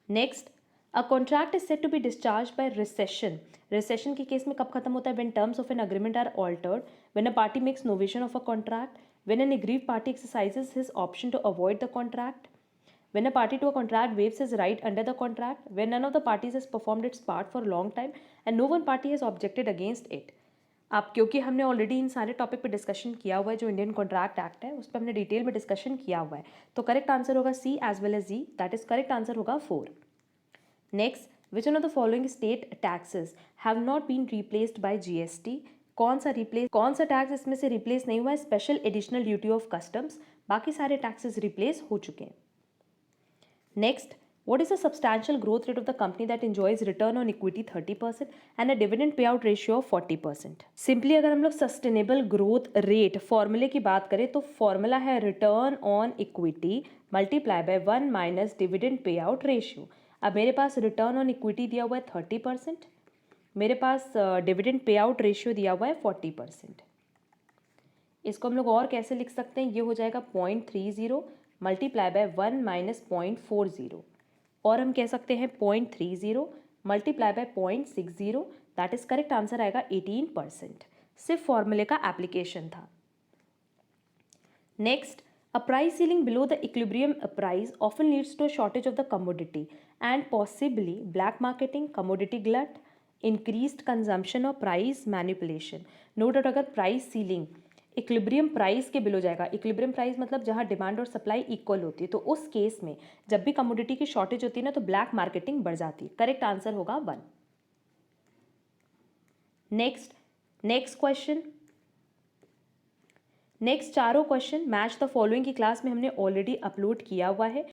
Next, a contract is set to be discharge by rescission. Rescission के केस में कब खत्म होता है? When terms of an agreement are altered, when a party makes novation of a contract, when an aggrieved party exercises his option to avoid the contract, when a party to a contract waives his right under the contract, when none of the parties has performed its part for a long time and no one party has objected against it। अब क्योंकि हमने already in सारे topic पे discussion किया हुआ है, जो Indian contract act है उस पर हमने डिटेल में डिस्कशन किया हुआ है, तो करेक्ट आंसर होगा C as well as G, that is correct answer होगा 4। Next, which one of the following state taxes have not been replaced by GST? कौन सा टैक्स इसमें से रिप्लेस नहीं हुआ है? Special additional duty of customs. बाकी सारे टैक्सेस रिप्लेस हो चुके हैं। Next, what is the substantial growth rate of the company that enjoys return on equity 30% and a dividend payout ratio of 40%? Simply अगर हम लोग सस्टेनेबल ग्रोथ रेट फॉर्मूले की बात करें तो फॉर्मूला है return on equity multiply by 1 minus dividend pay out ratio. अब मेरे पास रिटर्न ऑन इक्विटी दिया हुआ है 30%, मेरे पास डिविडेंड पे आउट रेशियो दिया हुआ है 40%। इसको हम लोग और कैसे लिख सकते हैं? ये हो जाएगा 0.30 मल्टीप्लाई बाय 1 माइनस 0.40, और हम कह सकते हैं 0.30 multiply by 0.60, that is correct answer आएगा 18%। सिर्फ फॉर्मूले का एप्लीकेशन था। Next, a price ceiling below the equilibrium price often leads to a shortage of the commodity and possibly black marketing, commodity glut, increased consumption और price manipulation. No doubt, अगर price ceiling equilibrium price के below जाएगा, equilibrium price मतलब जहां demand और supply equal होती है, तो उस केस में जब भी कमोडिटी की शॉर्टेज होती है ना तो ब्लैक मार्केटिंग बढ़ जाती है। करेक्ट आंसर होगा 1। नेक्स्ट क्वेश्चन, नेक्स्ट चारों क्वेश्चन मैच द फॉलोइंग की क्लास में हमने ऑलरेडी अपलोड किया हुआ है।